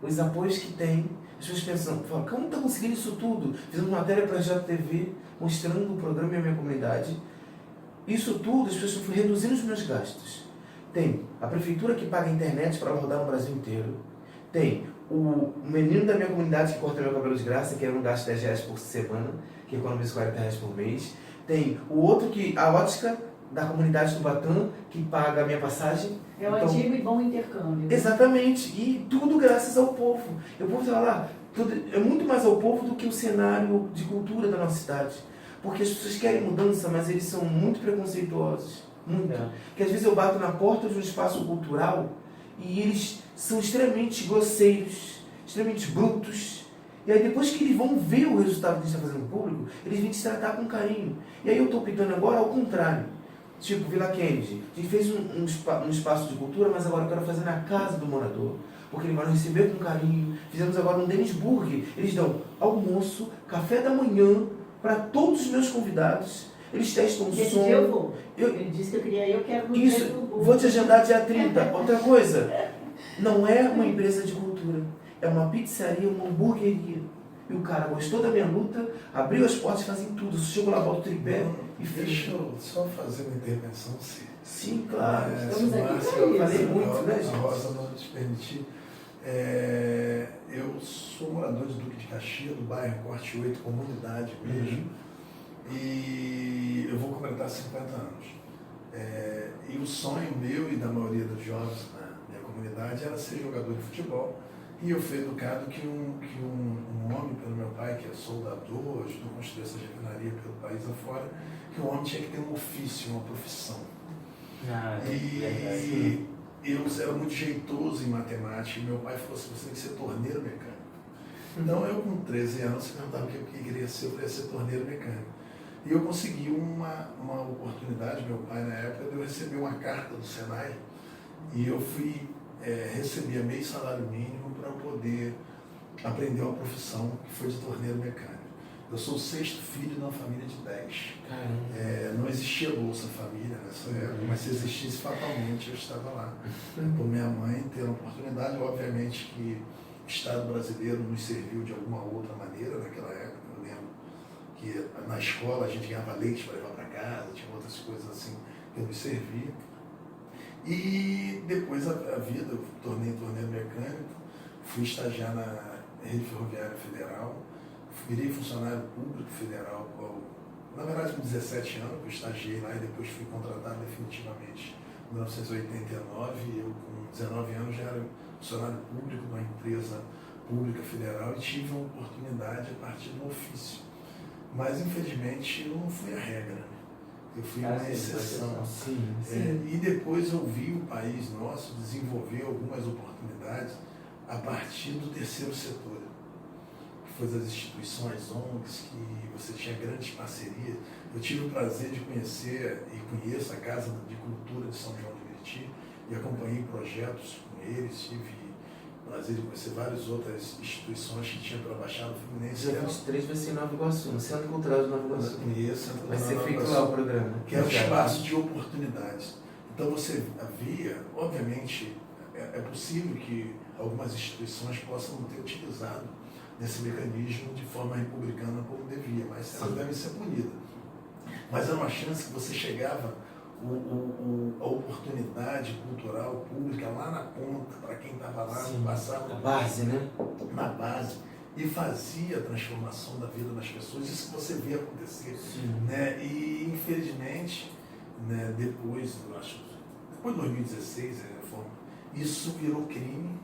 Os apoios que tem, as pessoas pensam, falam, como está conseguindo isso tudo? Fizemos matéria para a JTV, mostrando o programa e a minha comunidade. Isso tudo, as pessoas foram reduzindo os meus gastos. Tem a prefeitura que paga a internet para rodar no Brasil inteiro. Tem o menino da minha comunidade que corta meu cabelo de graça, que eu não gasto R$10 por semana, que economiza R$40 por mês. Tem o outro que, a ótica da comunidade do Batã, que paga a minha passagem. É o antigo e bom intercâmbio. Exatamente, e tudo graças ao povo. O povo está lá, é muito mais ao povo do que o cenário de cultura da nossa cidade. Porque as pessoas querem mudança, mas eles são muito preconceituosos. Muito. Que às vezes eu bato na porta de um espaço cultural e eles são extremamente grosseiros, extremamente brutos. E aí depois que eles vão ver o resultado que a gente está fazendo no público, eles vêm te tratar com carinho. E aí eu estou optando agora ao contrário. Tipo, Vila Kennedy, a gente fez um espaço de cultura, mas agora eu quero fazer na casa do morador. Porque ele vai nos receber com carinho. Fizemos agora um Dennis Burger. Eles dão almoço, café da manhã para todos os meus convidados. Eles testam o som. Esse dia eu vou. Ele disse que eu queria, eu quero no Isso, dia do Burger. vou te agendar dia 30. Outra coisa, não é uma empresa de cultura. É uma pizzaria, uma hamburgueria. E o cara gostou da minha luta, abriu as portas e fazem tudo. Chego lá, boto o tripé e Deixa fecho. eu só fazer uma intervenção, se Sim, claro. Estamos aqui Márcio, para isso. Falei muito, né, a gente? Rosa não te permitir. Eu sou morador de Duque de Caxias, do bairro Corte 8, comunidade mesmo. E eu vou completar 50 anos. E o sonho meu e da maioria dos jovens na minha comunidade era ser jogador de futebol. E eu fui educado que um homem, pelo meu pai, que é soldador, ajudou a construir essa refinaria pelo país afora, que o homem tinha que ter um ofício, uma profissão. E eu era muito jeitoso em matemática, e meu pai falou assim, você tem que ser torneiro mecânico. Então eu com 13 anos, perguntava o que eu queria ser, eu queria ser torneiro mecânico. E eu consegui uma oportunidade, meu pai na época, de eu receber uma carta do Senai, e eu recebia meio salário mínimo para poder aprender uma profissão que foi de torneiro mecânico. Eu sou o 6º filho de uma família de 10. Não existia Bolsa Família nessa época, mas se existisse fatalmente eu estava lá. Por minha mãe ter a oportunidade, obviamente que o Estado brasileiro nos serviu de alguma outra maneira naquela época. Eu lembro que na escola a gente ganhava leite para levar para casa, tinha outras coisas assim que eu me servia. E depois a vida, eu tornei torneiro mecânico, fui estagiar na Rede Ferroviária Federal, virei funcionário público federal, na verdade com 17 anos, eu estagiei lá e depois fui contratado definitivamente em 1989, e eu com 19 anos já era funcionário público de uma empresa pública federal e tive uma oportunidade a partir do ofício. Mas infelizmente eu não fui a regra. Eu fui uma exceção. E depois eu vi o país nosso desenvolver algumas oportunidades a partir do terceiro setor, que foi das instituições, ONGs, que você tinha grandes parcerias. Eu tive o prazer de conhecer e conheço a Casa de Cultura de São João de Meriti e acompanhei projetos com eles, tive prazer de conhecer várias outras instituições que tinham para a Baixada Fluminense. Dia 23 vai ser em Nova Iguaçu, no Centro Cultural de Nova Iguaçu. Vai ser feito lá o programa. Que é um espaço de oportunidades. Então você via, obviamente, é possível que algumas instituições possam não ter utilizado desse mecanismo de forma republicana como devia, mas ela deve ser punida. Mas era uma chance que você chegava a oportunidade cultural pública lá na ponta, para quem estava lá, passava na base, né? Na base, e fazia a transformação da vida das pessoas, isso que você via acontecer. Né? E infelizmente, né, depois de 2016, a reforma, isso virou crime.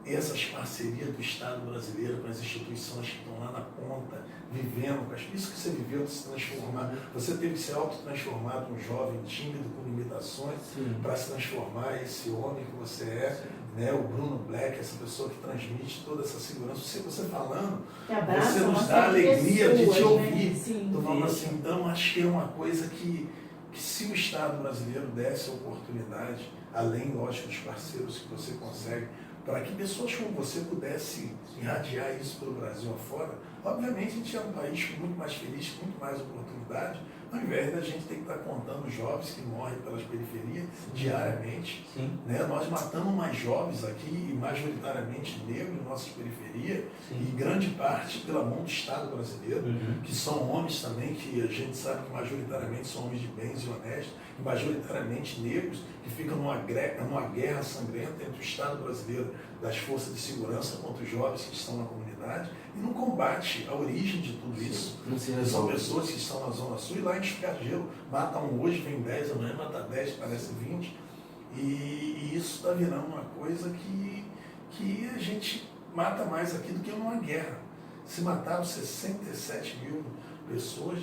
Essas parcerias do Estado brasileiro com as instituições que estão lá na ponta, vivendo, isso que você viveu de se transformar, você teve que se autotransformar de um jovem tímido com limitações para se transformar esse homem que você é, né? O Bruno Black, essa pessoa que transmite toda essa segurança, você falando, você nos dá a alegria de te ouvir. Então, assim, então, acho que é uma coisa que se o Estado brasileiro desse a oportunidade, além, lógico, dos parceiros que você consegue, para que pessoas como você pudessem irradiar isso pelo Brasil afora, obviamente a gente é um país muito mais feliz, com muito mais oportunidade, ao invés da gente ter que estar contando jovens que morrem pelas periferias diariamente. Né? Nós matamos mais jovens aqui, majoritariamente negros, em nossas periferias, e grande parte pela mão do Estado brasileiro, que são homens também, que a gente sabe que majoritariamente são homens de bens e honestos, e majoritariamente negros, que ficam numa guerra sangrenta entre o Estado brasileiro, das forças de segurança contra os jovens que estão na comunidade, e não combate a origem de tudo isso. São pessoas que estão na Zona Sul e lá em Escagelo, mata um hoje, vem 10, amanhã mata 10, parece 20, e isso está virando uma coisa que a gente mata mais aqui do que numa guerra. Se mataram 67 mil pessoas,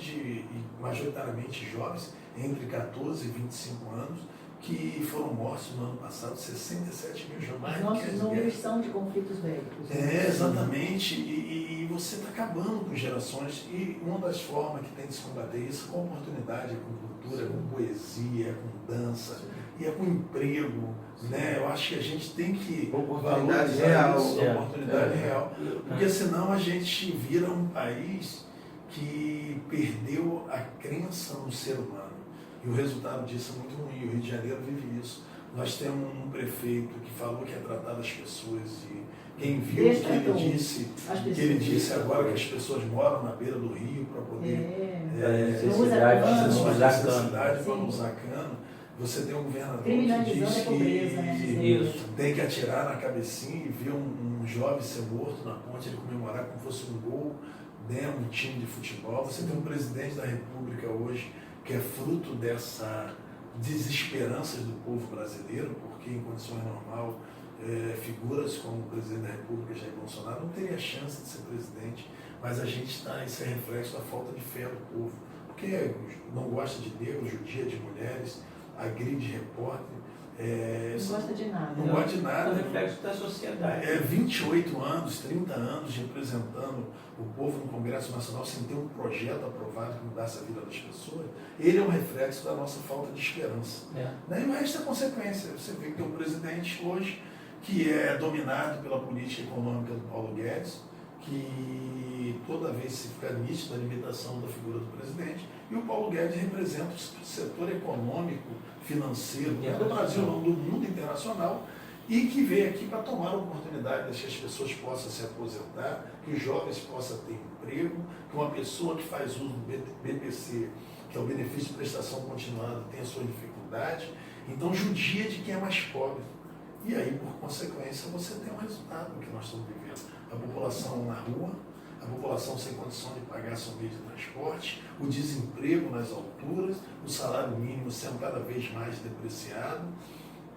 majoritariamente jovens, entre 14 e 25 anos, que foram mortos no ano passado, 67 mil jovens. Nossos números são de conflitos bélicos. Exatamente. E você está acabando com gerações. E uma das formas que tem de se combater isso é com oportunidade, é com cultura, é com poesia, é com dança, e é com emprego. Né? Eu acho que a gente tem que valorizar isso, oportunidade real. Porque senão a gente vira um país que perdeu a crença no ser humano. E o resultado disso é muito ruim. O Rio de Janeiro vive isso. Nós temos um prefeito que falou que é tratar das pessoas, e quem viu o que ele disse agora, que as pessoas moram na beira do rio para poder necessidade para não usar cano. Você tem um governador que diz que tem que atirar na cabecinha e ver um jovem ser morto na ponte, ele comemorar como fosse um gol dentro de um time de futebol. Você tem um presidente da República hoje que é fruto dessa desesperança do povo brasileiro, porque em condições normais, figuras como o presidente da República, Jair Bolsonaro, não teria chance de ser presidente, mas a gente está, isso é reflexo da falta de fé do povo, porque não gosta de negros, judia, de mulheres, agride repórter. Não gosta de nada. Não gosta de nada. É o reflexo da sociedade. 28 anos, 30 anos representando o povo no Congresso Nacional sem ter um projeto aprovado que mudasse a vida das pessoas. Ele é um reflexo da nossa falta de esperança. E o resto é consequência. Você vê que tem um presidente hoje que é dominado pela política econômica do Paulo Guedes, que toda vez se fica nítida a limitação da figura do presidente, e o Paulo Guedes representa o setor econômico, financeiro, não do Brasil, não, do mundo internacional, e que veio aqui para tomar a oportunidade de que as pessoas possam se aposentar, que os jovens possam ter emprego, que uma pessoa que faz uso do BPC, que é o benefício de prestação continuada, tenha sua dificuldade, então judia de quem é mais pobre. E aí, por consequência, você tem um resultado que nós estamos vivendo. A população na rua, a população sem condição de pagar seu meio de transporte, o desemprego nas alturas, o salário mínimo sendo cada vez mais depreciado,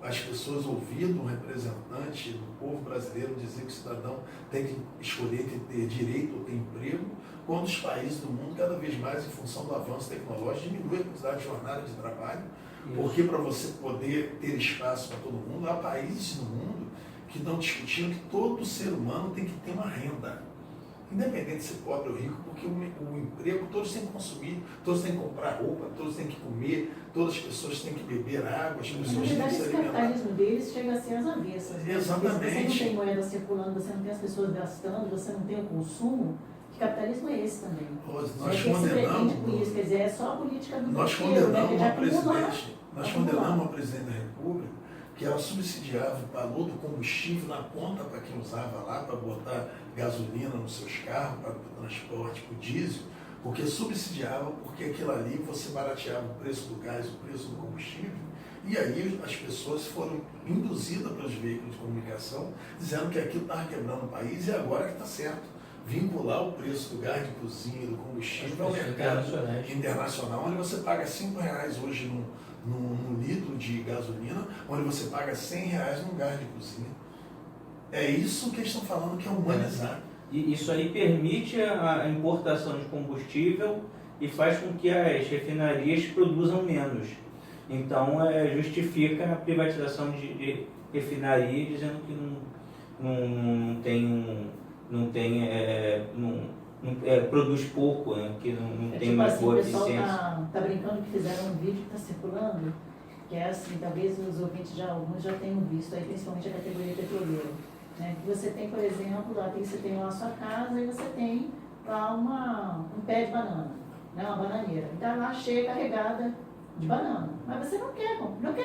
as pessoas ouvindo um representante do povo brasileiro dizer que o cidadão tem que escolher entre ter direito ou ter emprego, quando os países do mundo, cada vez mais, em função do avanço tecnológico, diminuem a quantidade de jornada de trabalho, porque para você poder ter espaço para todo mundo, há países no mundo que estão discutindo que todo ser humano tem que ter uma renda. independente de ser pobre ou rico, porque o emprego, todos têm que consumir, todos têm que comprar roupa, todos têm que comer, todas as pessoas têm que beber água, as Na pessoas têm que verdade, se esse alimentar. capitalismo deles chega a ser às avessas. Né? Exatamente. Porque se você não tem moeda circulando, você não tem as pessoas gastando, você não tem o consumo, que capitalismo é esse também? Nós Que se pretende com isso, quer dizer, é só a política do Nós dinheiro, né? condenamos Que a já acumula, presidente, nós condenamos a presidente da República que ela subsidiava o valor do combustível na ponta para quem usava lá, para botar gasolina nos seus carros, para o transporte, para o diesel, porque subsidiava, porque aquilo ali você barateava o preço do gás, o preço do combustível, e aí as pessoas foram induzidas pelos veículos de comunicação, dizendo que aquilo estava quebrando o país e agora que está certo. Vincular o preço do gás de cozinha, do combustível ao mercado internacional, onde você paga R$5 hoje num litro de gasolina, onde você paga R$100 num gás de cozinha. É isso que eles estão falando que é humanizar. E isso aí permite a importação de combustível e faz com que as refinarias produzam menos. Então, justifica a privatização de refinaria, dizendo que produz pouco, né? Que não tem tipo uma assim, boa o pessoal eficiência. tá brincando que fizeram um vídeo que está circulando, que é assim, talvez os ouvintes alguns já tenham visto, aí, principalmente a categoria petroleira. Né? Você tem, por exemplo, você tem lá a sua casa e você tem lá um pé de banana, né? Uma bananeira. Então lá cheia carregada de banana. Mas você não quer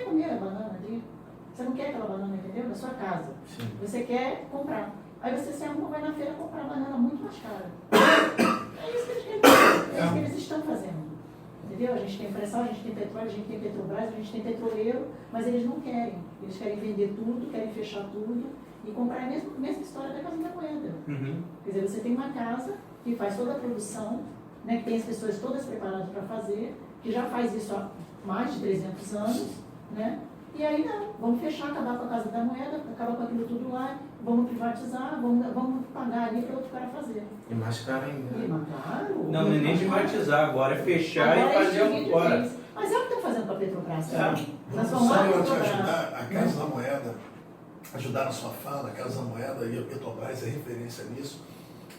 comer a banana ali. Você não quer aquela banana, entendeu? Na sua casa. Sim. Você quer comprar. Aí você se arruma, vai na feira comprar banana muito mais cara. É isso que eles querem fazer. É isso que eles estão fazendo. Entendeu? A gente tem pré-sal, a gente tem petróleo, a gente tem Petrobras, a gente tem petroleiro, mas eles não querem. Eles querem vender tudo, querem fechar tudo e comprar a mesma história da Casa da Moeda. Uhum. Quer dizer, você tem uma casa que faz toda a produção, né, que tem as pessoas todas preparadas para fazer, que já faz isso há mais de 300 anos, né? E aí não, vamos fechar, acabar com a Casa da Moeda, acabar com aquilo tudo lá, vamos privatizar, vamos pagar ali para outro cara fazer. E mais caro ainda. E mais caro. Não é nem privatizar, agora é fechar Agora e fazer este vídeo fora. fez. Mas é o que estão fazendo com a Petrobras. Só eu te ajudar, a Casa da Moeda, ajudar na sua fala, a Casa da Moeda e a Petrobras é referência nisso,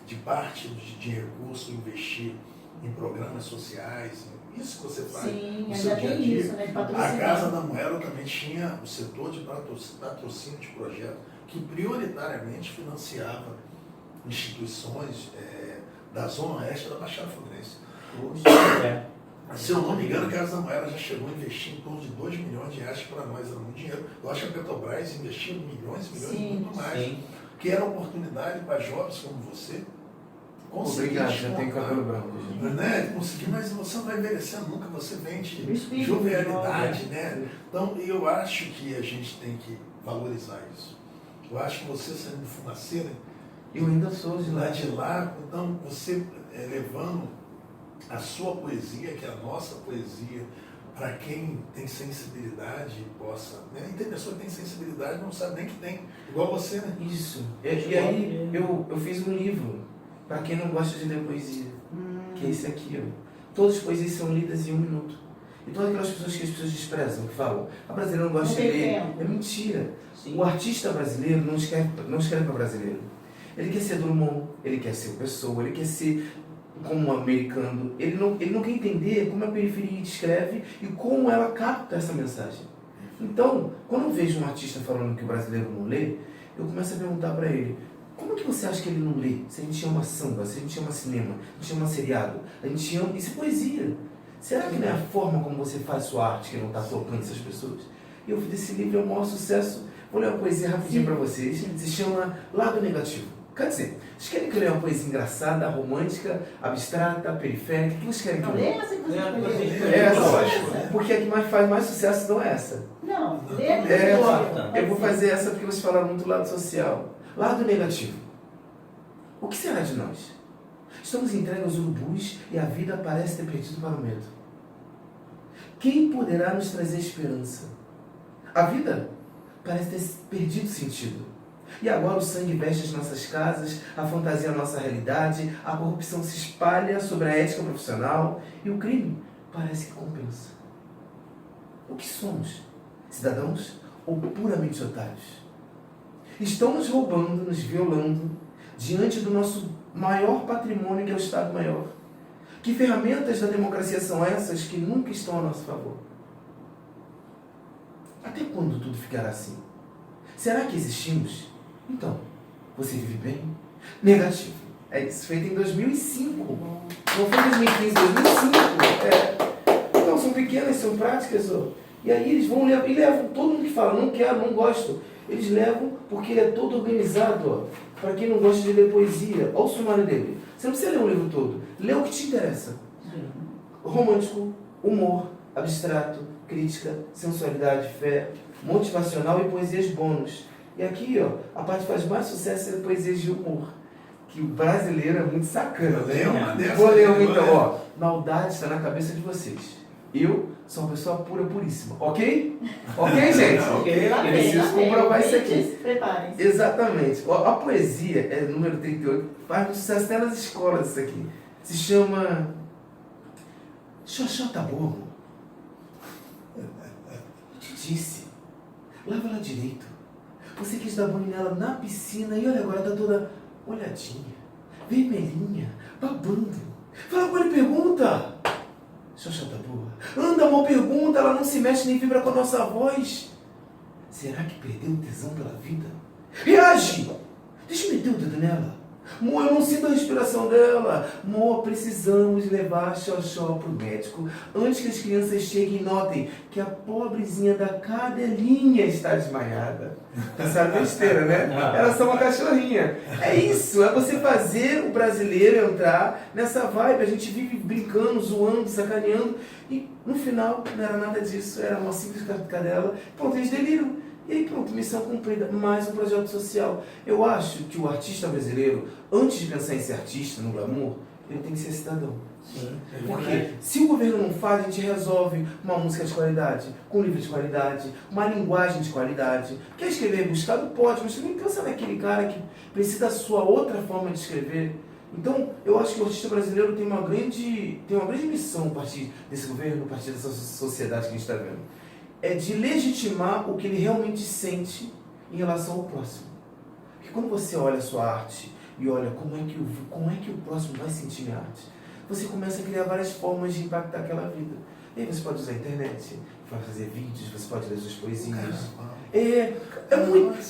de parte de recurso investir em programas sociais, isso que você faz Sim, no seu ainda dia a tem dia. isso, né? De A patrocinar. Casa da Moeda também tinha o setor de patrocínio de projeto, que prioritariamente financiava instituições da Zona Oeste da Baixada Fluminense. Se eu não me engano, a Casa da Moeda já chegou a investir em torno de R$2 milhões, que para nós era muito dinheiro. Eu acho que a Petrobras investiu milhões e milhões, muito mais. Sim. Que era oportunidade para jovens como você conseguir Obrigado, já tem descontar, cabelo branco. né? Conseguir, mas você não vai envelhecendo nunca, você vende Espírito, jovialidade, né? Então, eu acho que a gente tem que valorizar isso. Eu acho que você saindo fumaceira, Eu ainda sou de lá lá. de lá, então você levando a sua poesia, que é a nossa poesia, para quem tem sensibilidade possa, né? E tem pessoa que tem sensibilidade e não sabe nem que tem, igual você, né? Isso. E aí eu fiz um livro para quem não gosta de ler poesia, que é esse aqui, ó. Todas as poesias são lidas em 1 minuto. E todas aquelas pessoas que as pessoas desprezam, que falam, a brasileira não gosta de ler, é mentira. Sim. O artista brasileiro não escreve para brasileiro. Ele quer ser Drummond, ele quer ser o Pessoa, ele quer ser como um americano. Ele não quer entender como a periferia escreve e como ela capta essa mensagem. Então, quando eu vejo um artista falando que o brasileiro não lê, eu começo a perguntar para ele, como que você acha que ele não lê? Se a gente ama samba, se a gente ama cinema, a gente ama seriado, a gente ama... Isso é poesia. Será que não é a forma como você faz sua arte que não está tocando essas pessoas? E eu fiz esse livro, é o maior sucesso. Vou ler uma poesia rapidinho para vocês. Se chama Lado Negativo. Quer dizer, vocês querem que eu leia uma poesia engraçada, romântica, abstrata, periférica? O que vocês querem que eu leia? Lê essa que você Lê a escolheu. poesia. Essa, Lógico, lógico. né? Porque a que faz mais sucesso não é essa. Não, lê a que É, você importa. escolheu. eu vou fazer essa porque vocês falaram muito do lado social. Lado negativo. O que será de nós? Estamos entregues aos urubus e a vida parece ter perdido para o medo. Quem poderá nos trazer esperança? A vida parece ter perdido sentido. E agora o sangue veste as nossas casas, a fantasia a nossa realidade, a corrupção se espalha sobre a ética profissional e o crime parece que compensa. O que somos? Cidadãos ou puramente otários? Estão nos roubando, nos violando, diante do nosso maior patrimônio, que é o Estado-Maior? Que ferramentas da democracia são essas que nunca estão a nosso favor? Até quando tudo ficará assim? Será que existimos? Então, você vive bem? Negativo. É isso, feito em 2005. Não foi 2015, 2005. Então, são pequenas, são práticas. Ó. E aí eles vão levar, e levam, todo mundo que fala, não quero, não gosto. Eles levam porque ele é todo organizado. Para quem não gosta de ler poesia, olha o sumário dele. Você não precisa ler um livro todo. Lê o que te interessa. Romântico, humor, abstrato, crítica, sensualidade, fé, motivacional e poesias bônus. E aqui, ó, a parte que faz mais sucesso é poesias de humor. Que o brasileiro é muito sacana. Vou ler uma então, ó. Maldade está na cabeça de vocês. Eu sou uma pessoa pura, puríssima. Ok? Ok, gente? Ok. Preciso comprovar isso aqui. Preparem-se. Exatamente. Ó, a poesia, é número 38, faz um sucesso até nas escolas isso aqui. Se chama Xoxota Burro. Eu te disse, lava ela direito. Você quis dar banho nela na piscina e olha agora, tá toda olhadinha, vermelhinha, babando. Fala com ele, pergunta. Xoxota Burra. Anda, amor, pergunta, ela não se mexe nem vibra com a nossa voz. Será que perdeu o tesão pela vida? Reage! Deixa eu meter o dedo nela. Amor, eu não sinto a respiração dela. Amor, precisamos levar a Xoxó pro médico antes que as crianças cheguem e notem que a pobrezinha da cadelinha está desmaiada. Essa besteira, né? Era só uma cachorrinha. É isso, é você fazer o brasileiro entrar nessa vibe. A gente vive brincando, zoando, sacaneando e no final não era nada disso. Era uma simples cadela. Pronto, eles deliram. E aí pronto, missão cumprida, mais um projeto social. Eu acho que o artista brasileiro, antes de pensar em ser artista, no glamour, ele tem que ser cidadão. Sim. Porque se o governo não faz, a gente resolve uma música de qualidade, com um livro de qualidade, uma linguagem de qualidade. Quer escrever buscado? Pode, mas também pensa naquele cara que precisa da sua outra forma de escrever. Então, eu acho que o artista brasileiro tem uma grande missão a partir desse governo, a partir dessa sociedade que a gente está vendo. É de legitimar o que ele realmente sente em relação ao próximo. Porque quando você olha a sua arte e olha como é que o próximo vai sentir minha arte, você começa a criar várias formas de impactar aquela vida. E aí você pode usar a internet, pode fazer vídeos, você pode ler suas poesias.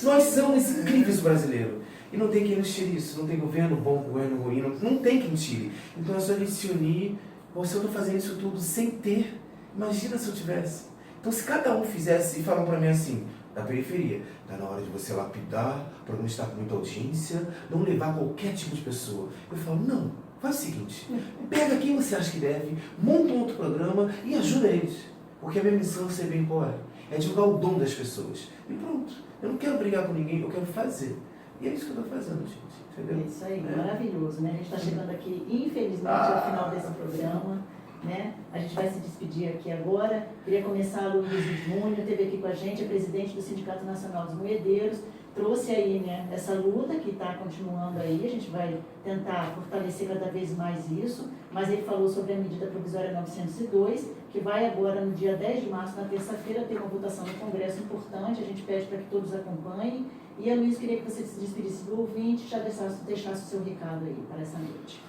Nós somos incríveis brasileiros. E não tem quem nos tire isso, não tem governo bom, governo ruim, não tem quem tire. Então é só a gente se unir. Você não fazendo isso tudo sem ter. Imagina se eu tivesse. Então, se cada um fizesse, e falam para mim assim, da periferia, está na hora de você lapidar, para não estar com muita audiência, não levar qualquer tipo de pessoa. Eu falo, não, faz o seguinte, pega quem você acha que deve, monta um outro programa e ajuda eles. Porque a minha missão, você bem qual é divulgar o dom das pessoas. E pronto, eu não quero brigar com ninguém, eu quero fazer. E é isso que eu estou fazendo, gente. Entendeu? É isso aí, maravilhoso, né? A gente está chegando aqui, infelizmente, ao final desse programa. Né? A gente vai se despedir aqui agora. Queria começar a Luiz Júnior, esteve aqui com a gente, é presidente do Sindicato Nacional dos Moedeiros, trouxe aí, né, essa luta que está continuando aí, a gente vai tentar fortalecer cada vez mais isso, mas ele falou sobre a medida provisória 902, que vai agora no dia 10 de março, na terça-feira, ter uma votação no Congresso importante, a gente pede para que todos acompanhem, e a Luiz queria que você se despedisse do ouvinte e já deixasse o seu recado aí para essa noite.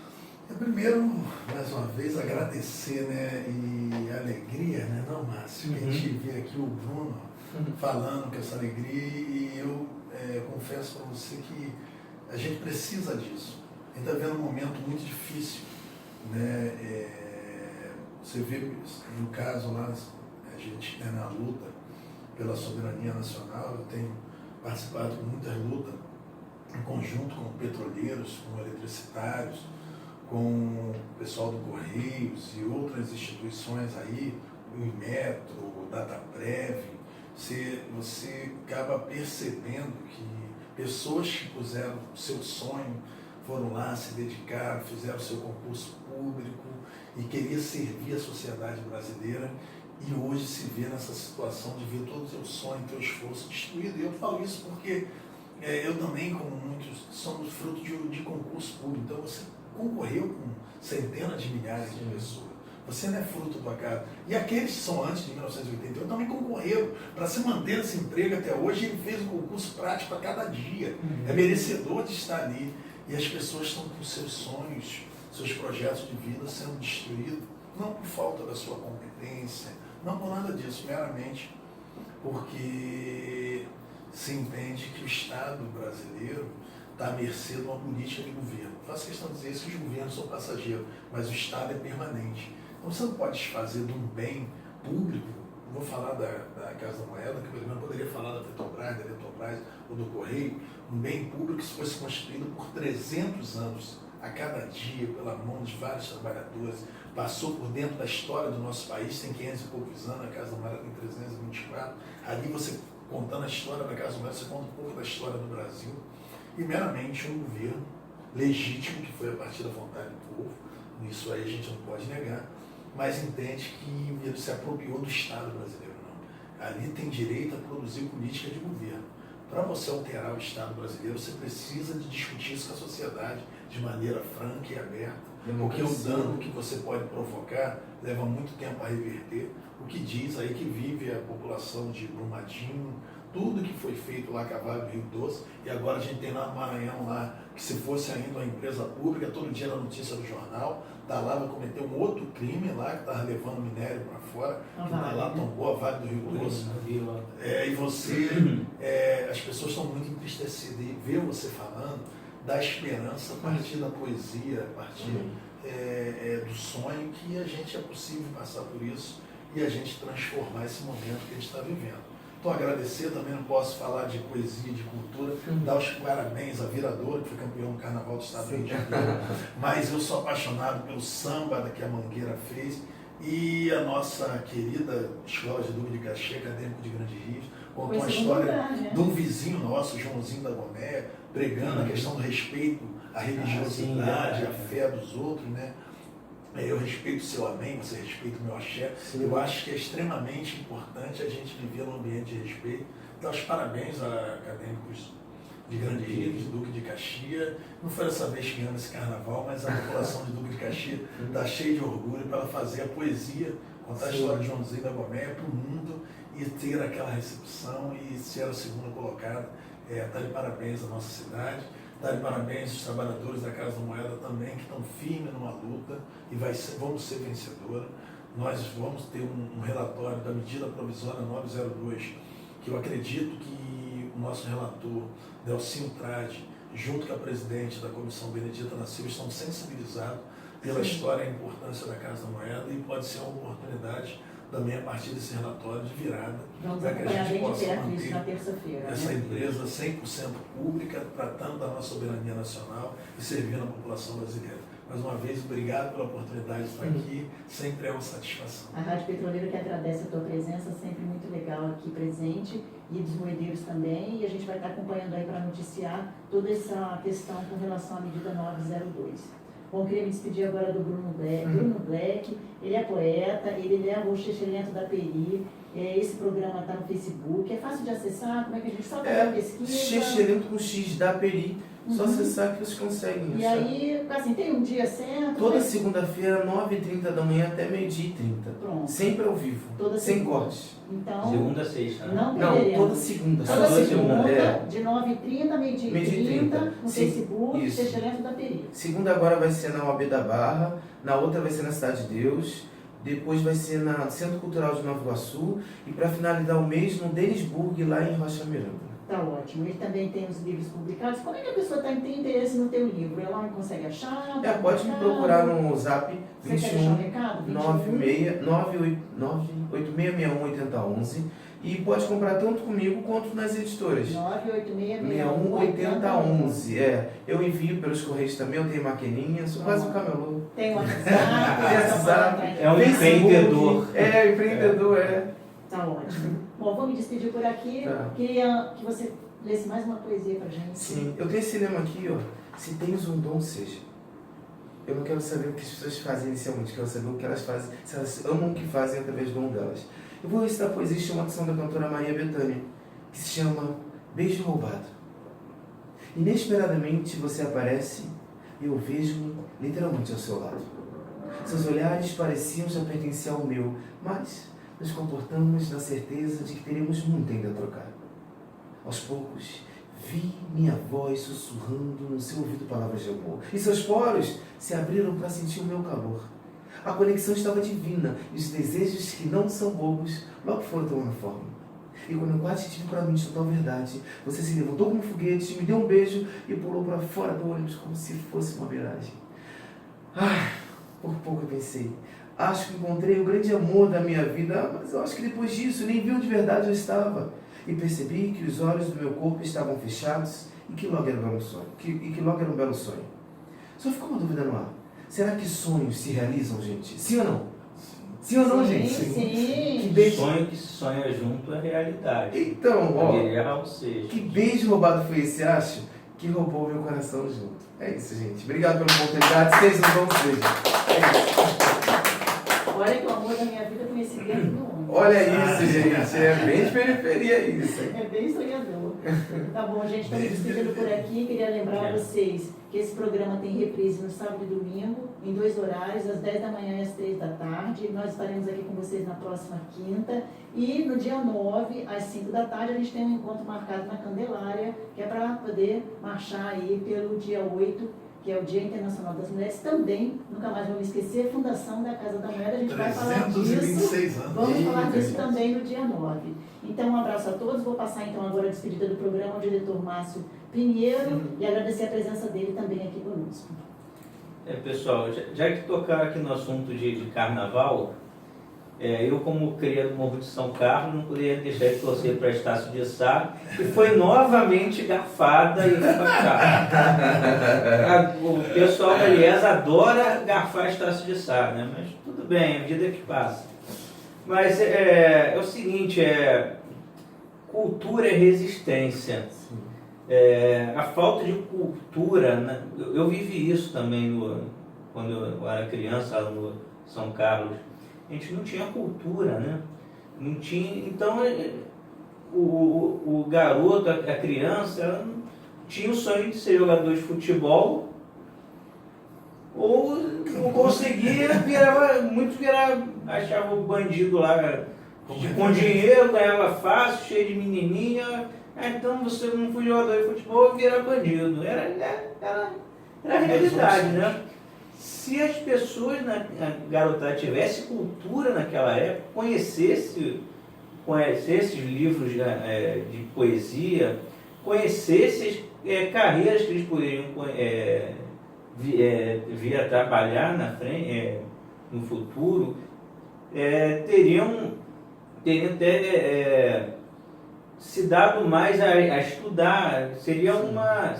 Primeiro, mais uma vez, agradecer, né, e a alegria, né, não, Márcio, que a gente vê aqui o Bruno falando com essa alegria e eu confesso para você que a gente precisa disso. A gente está vendo um momento muito difícil, né, você vê, no caso lá, a gente na luta pela soberania nacional, eu tenho participado de muitas lutas em conjunto com petroleiros, com eletricitários, com o pessoal do Correios e outras instituições aí, o Inmetro, o Dataprev, você acaba percebendo que pessoas que puseram o seu sonho, foram lá, se dedicaram, fizeram o seu concurso público e queria servir a sociedade brasileira e hoje se vê nessa situação de ver todo o teu sonho, teu esforço destruído. E eu falo isso porque eu também, como muitos, somos fruto de concurso público, então você concorreu com centenas de milhares de pessoas. Você não é fruto do acaso. E aqueles que são antes de 1988 também concorreram para se manter nesse emprego até hoje. Ele fez um concurso prático a cada dia. É merecedor de estar ali. E as pessoas estão com seus sonhos, seus projetos de vida sendo destruídos, não por falta da sua competência, não por nada disso, meramente porque se entende que o Estado brasileiro está à mercê de uma política de governo. Faço questão de dizer isso, que os governos são passageiros, mas o Estado é permanente. Então você não pode desfazer de um bem público. Vou falar da Casa da Moeda, que por exemplo, eu poderia falar da Petrobras ou do Correio, um bem público que fosse construído por 300 anos, a cada dia, pela mão de vários trabalhadores, passou por dentro da história do nosso país, tem 500 e poucos anos, a Casa da Moeda tem 324, ali você, contando a história da Casa da Moeda, você conta um pouco da história do Brasil, e meramente um governo legítimo, que foi a partir da vontade do povo, isso aí a gente não pode negar, mas entende que ele se apropriou do Estado brasileiro, não. Ali tem direito a produzir política de governo. Para você alterar o Estado brasileiro, você precisa de discutir isso com a sociedade de maneira franca e aberta, porque o dano que você pode provocar leva muito tempo a reverter. O que diz aí que vive a população de Brumadinho, tudo que foi feito lá, Cavalo do Rio Doce, e agora a gente tem lá no Maranhão, lá, que se fosse ainda uma empresa pública, todo dia na notícia do jornal, está lá, vai cometer um outro crime lá, que está levando minério para fora, que está lá, tombou a Vale do Rio Doce. E você, as pessoas estão muito entristecidas, e ver você falando dá esperança a partir da poesia, a partir do sonho, que a gente é possível passar por isso e a gente transformar esse momento que a gente está vivendo. Então, agradecer, também não posso falar de poesia, de cultura, dar os parabéns à Viradouro, que foi campeão do Carnaval do Estado do Rio de Janeiro, mas eu sou apaixonado pelo samba que a Mangueira fez, e a nossa querida Escola de Duque de Caxias, acadêmico de Grande Rio, contou uma história de um vizinho nosso, Joãozinho da Gomé, pregando a questão do respeito à religiosidade, à fé dos outros, né? Eu respeito o seu amém, você respeita o meu axé. Sim. Eu acho que é extremamente importante a gente viver num ambiente de respeito. Então, os parabéns a acadêmicos de Grande Rio, de Duque de Caxias. Não foi dessa vez que ganhamos esse carnaval, mas a população de Duque de Caxias está cheia de orgulho para fazer a poesia, contar a história de Joãozinho da Gomé para o mundo e ter aquela recepção e ser a segunda colocada. Está de parabéns à nossa cidade. Dar parabéns aos trabalhadores da Casa da Moeda também, que estão firmes numa luta e vamos ser vencedora. Nós vamos ter um relatório da medida provisória 902, que eu acredito que o nosso relator, Delcinho Trade, junto com a presidente da comissão, Benedita da Silva, estão sensibilizados pela história e a importância da Casa da Moeda, e pode ser uma oportunidade também a partir desse relatório de virada, para que a gente possa manter na terça-feira, essa empresa 100% pública, tratando da nossa soberania nacional e servindo a população brasileira. Mais uma vez, obrigado pela oportunidade de estar aqui, sempre é uma satisfação. A Rádio Petroleira que agradece a tua presença, sempre muito legal aqui presente, e dos moedeiros também, e a gente vai estar acompanhando aí para noticiar toda essa questão com relação à medida 902. Bom, queria me despedir agora do Bruno Black. Bruno Black, ele é poeta, ele leva o Xexelento da Peri. Esse programa está no Facebook, é fácil de acessar, como é que a gente só faz a pesquisa? Xexelento com X da Peri, só acessar que vocês conseguem. E aí, assim, tem um dia certo? Toda segunda-feira, 9h30 da manhã até 12h30. Pronto. Sempre ao vivo, sem cortes. Então, segunda a sexta, né? Não, toda segunda. Toda segunda, de 9h30 a 12h30, no Facebook, isso. Xexelento da Peri. Segunda agora vai ser na OAB da Barra, na outra vai ser na Cidade de Deus, depois vai ser no Centro Cultural de Nova Iguaçu, e para finalizar o mês no Denisburg, lá em Rocha Miranda. Tá ótimo. Ele também tem os livros publicados. Como é que a pessoa tem interesse no teu livro? Ela consegue achar? Pode me procurar no Zap 21 986618011, e pode comprar tanto comigo quanto nas editoras. 986618011. Eu envio pelos correios também, eu tenho maquininha, sou quase um camelô. Tem o WhatsApp. É um empreendedor. Empreendedor. Tá ótimo. Bom, vou me despedir por aqui. Tá. Queria que você lesse mais uma poesia pra gente. Sim, eu tenho esse lema aqui, ó. Se tens um dom, seja. Eu não quero saber o que as pessoas fazem inicialmente, quero saber o que elas fazem, se elas amam o que fazem através do dom delas. Eu vou recitar a poesia de uma canção da cantora Maria Bethânia, que se chama Beijo Roubado. Inesperadamente você aparece e eu vejo-me literalmente ao seu lado. Seus olhares pareciam já pertencer ao meu, mas nos comportamos na certeza de que teremos muito ainda a trocar. Aos poucos, Vi minha voz sussurrando no seu ouvido palavras de amor. E seus poros se abriram para sentir o meu calor. A conexão estava divina e os desejos que não são bobos logo foram tomando forma. E quando eu quase tive para mim de total verdade, você se levantou como um foguete, me deu um beijo e pulou para fora do ônibus como se fosse uma miragem. Por pouco eu pensei, acho que encontrei o grande amor da minha vida, mas eu acho que depois disso nem vi onde de verdade eu estava. E percebi que os olhos do meu corpo estavam fechados e que logo era um belo sonho. Só ficou uma dúvida no ar. Será que sonhos se realizam, gente? Sim ou não? Sim ou não, gente? Sim. Que beijo... Sonho que se sonha junto é realidade. Então, ó, que beijo roubado foi esse, acho, que roubou meu coração junto. É isso, gente. Obrigado pela oportunidade. Seja um bom seja. É isso. Olha que o amor da minha vida eu conheci dentro do ônibus. Olha isso, gente. É bem de periferia isso. É bem sonhador. Tá bom, gente, estamos despedindo por aqui. Queria lembrar a vocês que esse programa tem reprise no sábado e domingo, em 2 horários, às 10 da manhã e às 3 da tarde. Nós estaremos aqui com vocês na próxima quinta. E no dia 9, às 5 da tarde, a gente tem um encontro marcado na Candelária, que é para poder marchar aí pelo dia 8, que é o Dia Internacional das Mulheres. Também, nunca mais vamos esquecer, Fundação da Casa da Mulher. A gente vai falar disso. 326 anos. Vamos falar disso também no dia 9. Então, um abraço a todos. Vou passar então agora a despedida do programa ao diretor Márcio Pinheiro e agradecer a presença dele também aqui conosco. Pessoal, já que tocaram aqui no assunto de carnaval, eu como cria do Morro de São Carlos não poderia deixar de torcer para Estácio de Sá, que foi novamente garfada e rebaixada. O pessoal da IES adora garfar Estácio de Sá, né? Mas tudo bem, a vida que passa. Mas é o seguinte, cultura é resistência. A falta de cultura, né? Eu vivi isso também quando eu era criança lá no São Carlos. A gente não tinha cultura, né? Não tinha, então o garoto, a criança, ela não tinha o sonho de ser jogador de futebol ou não conseguia, achava o bandido lá com dinheiro, ganhava fácil, cheio de menininha. Então você não foi jogador de futebol e virar bandido. Era a realidade, né? Se as pessoas, a garotada, tivesse cultura naquela época, conhecesse esses livros de poesia, conhecesse as carreiras que eles poderiam vir a trabalhar na frente, no futuro, teriam até se dado mais a estudar, seria uma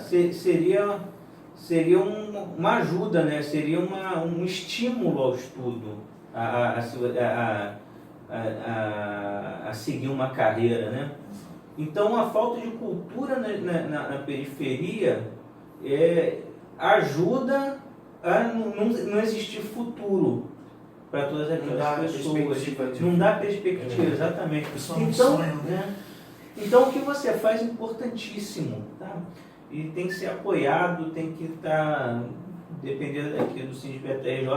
ajuda, né? Seria um estímulo ao estudo, a seguir uma carreira, né? Então a falta de cultura na periferia ajuda a não existir futuro para todas aquelas pessoas. Não dá perspectiva, exatamente. Então, então o que você faz é importantíssimo, tá? E tem que ser apoiado, tem que estar, dependendo aqui do SINDIPETRJ,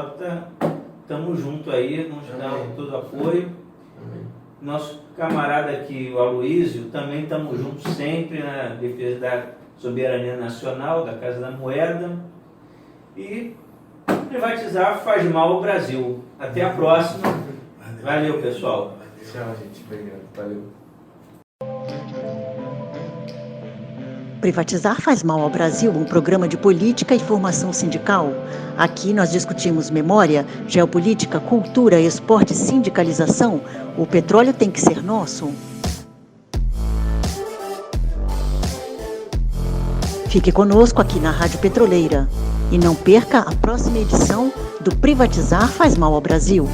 estamos juntos aí, vamos dar todo apoio. Amém. Nosso camarada aqui, o Aloísio, também estamos juntos sempre na defesa da soberania nacional, da Casa da Moeda. E privatizar faz mal ao Brasil. Até a próxima. Valeu, pessoal. Tchau, gente. Obrigado. Valeu. Privatizar faz mal ao Brasil, um programa de política e formação sindical. Aqui nós discutimos memória, geopolítica, cultura, esporte e sindicalização. O petróleo tem que ser nosso. Fique conosco aqui na Rádio Petroleira. E não perca a próxima edição do Privatizar faz mal ao Brasil.